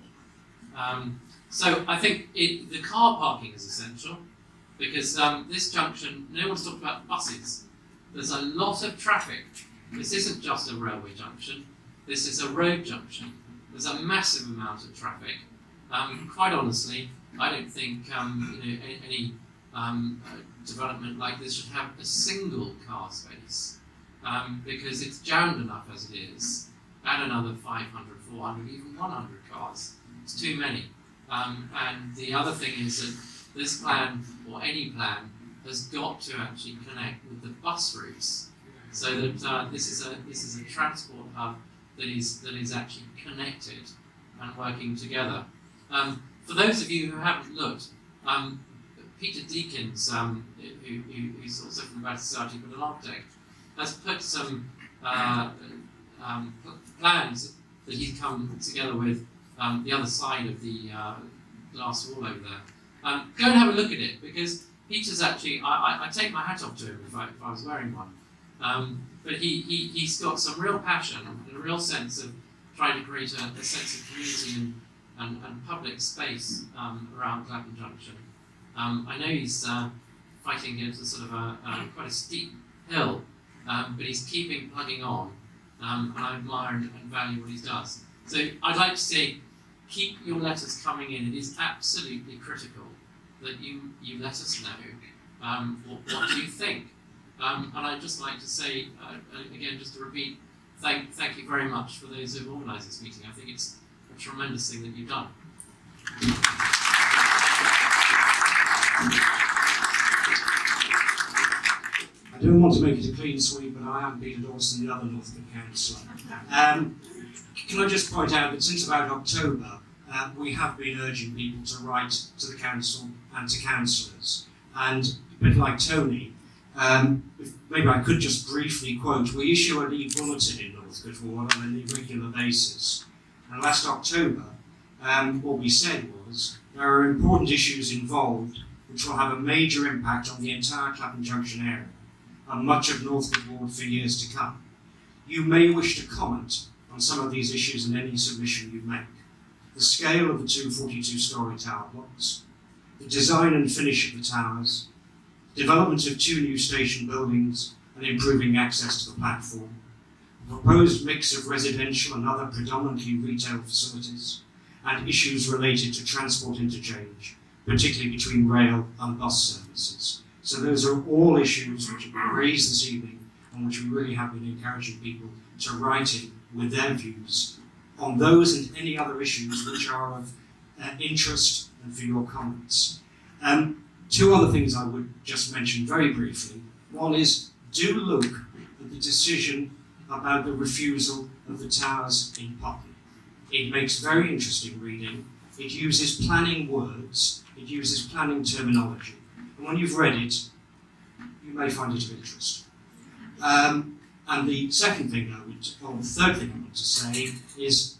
So I think the car parking is essential, because this junction, no one's talked about buses. There's a lot of traffic. This isn't just a railway junction. This is a road junction. There's a massive amount of traffic. Quite honestly, I don't think any development like this should have a single car space, because it's jammed enough as it is. Add another 500, 400, even 100 cars. It's too many. And the other thing is that this plan, or any plan, has got to actually connect with the bus routes, so that this is a transport hub that is actually connected and working together. For those of you who haven't looked, Peter Deakins, who's also from the Battersea Society, but an architect, has put some plans that he's come together with the other side of the glass wall over there. Go and have a look at it, because Peter's actually, I take my hat off to him if I was wearing one. But he's got some real passion and a real sense of trying to create a sense of community and public space around Clapham Junction. I know he's fighting against a sort of quite a steep hill, but he's keeping plugging on, and I admire and value what he does. So I'd like to say, keep your letters coming in. It is absolutely critical that you let us know what do you think. And I'd just like to say, again, just to repeat, thank you very much for those who've organised this meeting. I think it's a tremendous thing that you've done. I don't want to make it a clean sweep, but I am Peter Dawson, the other Northcote councillor. Can I just point out that since about October, we have been urging people to write to the council and to councillors. And a bit like Tony, if maybe I could just briefly quote, we issue an e-bulletin in Northcote Ward on an irregular basis. And last October, what we said was, there are important issues involved which will have a major impact on the entire Clapham Junction area and much of Northcote Ward for years to come. You may wish to comment on some of these issues in any submission you make. The scale of the two 42-storey tower blocks, the design and finish of the towers, development of 2 new station buildings and improving access to the platform, a proposed mix of residential and other predominantly retail facilities, and issues related to transport interchange, particularly between rail and bus services. So those are all issues which have been raised this evening and which we really have been encouraging people to write in with their views on those and any other issues which are of interest and for your comments. 2 other things I would just mention very briefly. One is, do look at the decision about the refusal of the towers in Putney. It makes very interesting reading. It uses planning words, it uses planning terminology. And when you've read it, you may find it of interest. And the second thing or the third thing I want to say is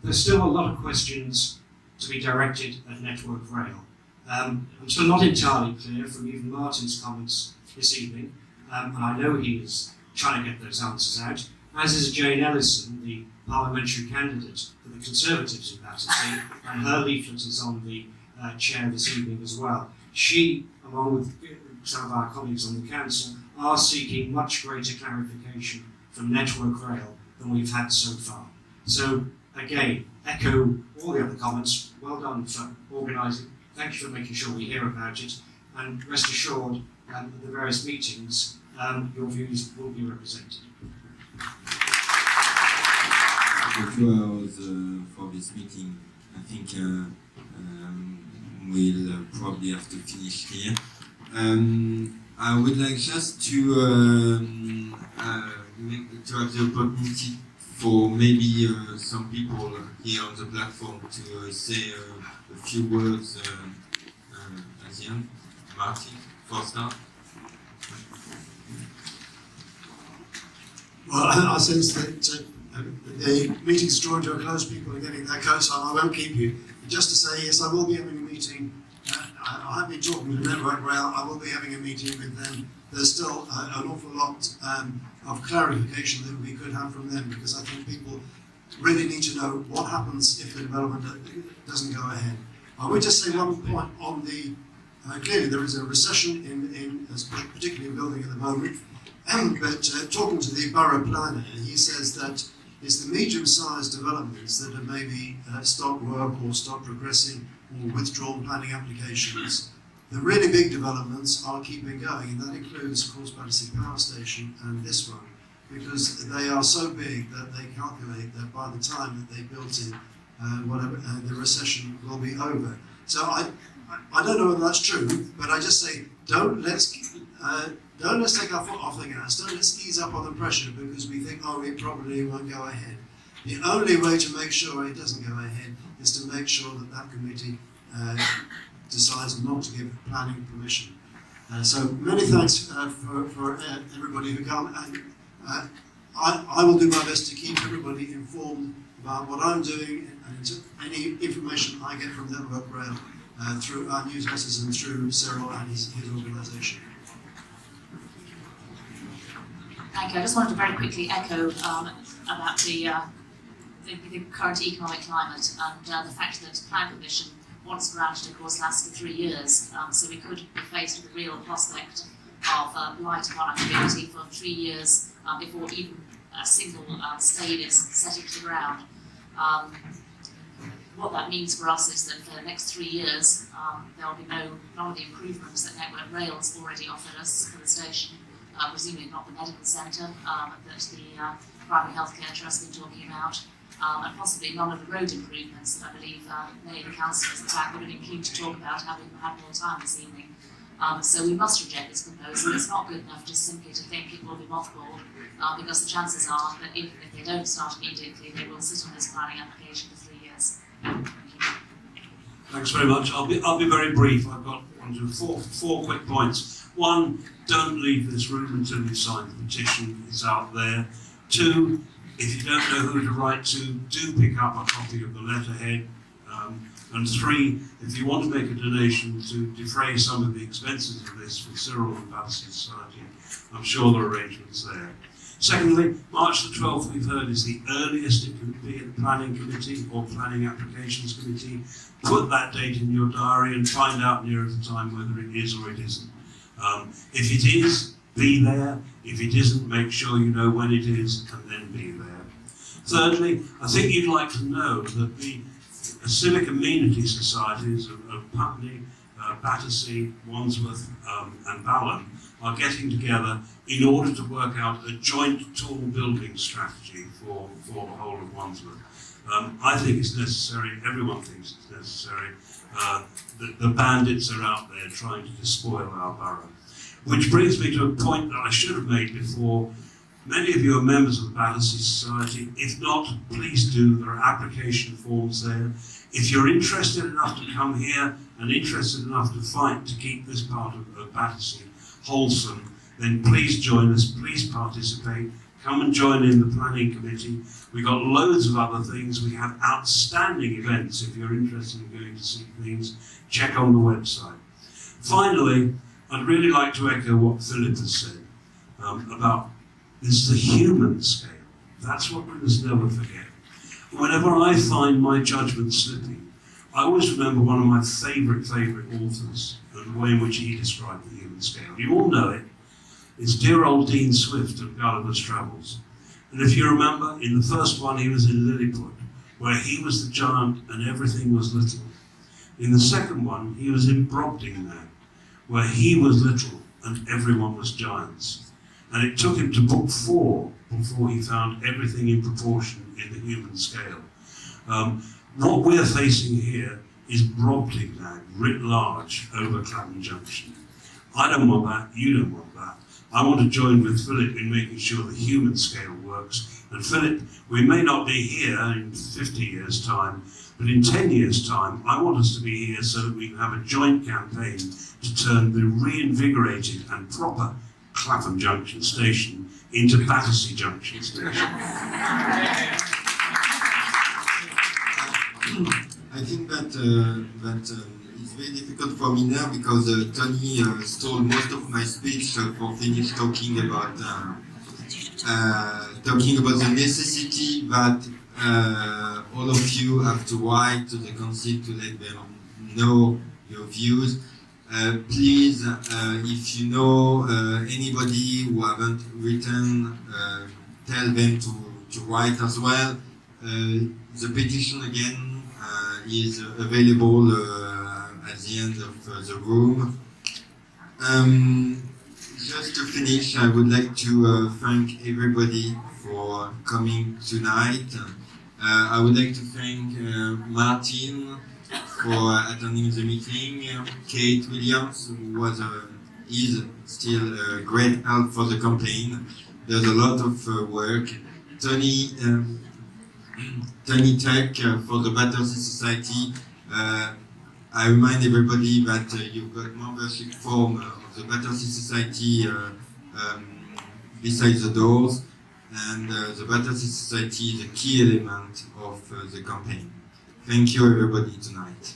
there's still a lot of questions to be directed at Network Rail. I'm still not entirely clear from even Martin's comments this evening, and I know he is trying to get those answers out, as is Jane Ellison, the parliamentary candidate for the Conservatives in Battersea, and her leaflet is on the chair this evening as well. She, along with some of our colleagues on the council, are seeking much greater clarification from Network Rail than we've had so far. So, again, echo all the other comments. Well done for organising. Thank you for making sure we hear about it. And rest assured, at the various meetings, your views will be represented. 2 hours for this meeting. I think we'll probably have to finish here. I would like just to have the opportunity for maybe some people here on the platform to say a few words at the end. Martin, for start. Well, I sense that the meeting's drawing to a close. People are getting their coats on. I won't keep you. Just to say, yes, I will be having a meeting. I have been talking to Network Rail. I will be having a meeting with them. There's still an awful lot of clarification that we could have from them, because I think people really need to know what happens if the development doesn't go ahead. I would just say one point on the, clearly there is a recession in particularly in building at the moment, but talking to the borough planner, he says that it's the medium-sized developments that have maybe stopped work or stopped progressing or withdrawn planning applications. The really big developments are keeping going, and that includes, of course, Battersea Power Station and this one, because they are so big that they calculate that by the time that they built it, the recession will be over. So I don't know whether that's true, but I just say let's take our foot off the gas. Don't let's ease up on the pressure because we think, oh, it probably won't go ahead. The only way to make sure it doesn't go ahead is to make sure that that committee decides not to give planning permission. So many thanks for everybody who come, and I will do my best to keep everybody informed about what I'm doing and any information I get from Network Rail through our newsletters and through Cyril and his organisation. Thank you. I just wanted to very quickly echo about the current economic climate and the fact that plan permission, once granted, of course, lasts for 3 years. So we could be faced with the real prospect of blight upon our community for 3 years before even a single spade is set into the ground. What that means for us is that for the next 3 years, there will be none of the improvements that Network Rail's already offered us for the station, presumably not the medical centre that the Primary Healthcare Trust has been talking about, and possibly none of the road improvements that I believe many of the councillors in fact would have been keen to talk about having had more time this evening. So we must reject this proposal. It's not good enough just simply to think it will be mothballed, because the chances are that even if they don't start immediately, they will sit on this planning application for 3 years. Thank you. Thanks very much. I'll be very brief. I've got four quick points. One, don't leave this room until you've signed the petition. It's out there. Two, if you don't know who to write to, do pick up a copy of the letterhead. And three, if you want to make a donation to defray some of the expenses of this for Cyril and Battersea Society, I'm sure there are arrangements there. Secondly, March the 12th, we've heard, is the earliest it can be at the Planning Committee or Planning Applications Committee. Put that date in your diary and find out nearer the time whether it is or it isn't. If it is, be there. If it isn't, make sure you know when it is and then be there. Thirdly, I think you'd like to know that the civic amenity societies of Putney, Battersea, Wandsworth and Balham are getting together in order to work out a joint tall building strategy for the whole of Wandsworth. I think it's necessary, everyone thinks it's necessary. The bandits are out there trying to despoil our borough. Which brings me to a point that I should have made before. Many of you are members of the Battersea Society. If not, please do. There are application forms there. If you're interested enough to come here and interested enough to fight to keep this part of Battersea wholesome, then please join us, please participate. Come and join in the planning committee. We've got loads of other things. We have outstanding events. If you're interested in going to see things, check on the website. Finally, I'd really like to echo what Philip has said about this, the human scale. That's what we must never forget. Whenever I find my judgment slipping, I always remember one of my favourite authors and the way in which he described the human scale. You all know it. It's dear old Dean Swift of Gulliver's Travels. And if you remember, in the first one he was in Lilliput, where he was the giant and everything was little. In the second one, he was in Brobdingnag, where he was little and everyone was giants. And it took him to book 4 before he found everything in proportion in the human scale. What we're facing here is Brobdingnag writ large over Clapham Junction. I don't want that, you don't want that. I want to join with Philip in making sure the human scale works. And Philip, we may not be here in 50 years' time, but in 10 years' time, I want us to be here so that we can have a joint campaign to turn the reinvigorated and proper Clapham Junction Station into Battersea Junction Station. I think that it's very difficult for me now because Tony stole most of my speech for finish talking about the necessity that all of you have to write to the council to let them know your views. Please, if you know anybody who haven't written, tell them to write as well. The petition again is available at the end of the room. Just to finish, I would like to thank everybody for coming tonight. I would like to thank Martin for attending the meeting, Kate Williams, who is still a great help for the campaign. There's a lot of work. Tony Tech for the Battersea Society. I remind everybody that you've got membership form of the Battersea Society beside the doors, and the Battersea Society is a key element of the campaign. Thank you everybody tonight.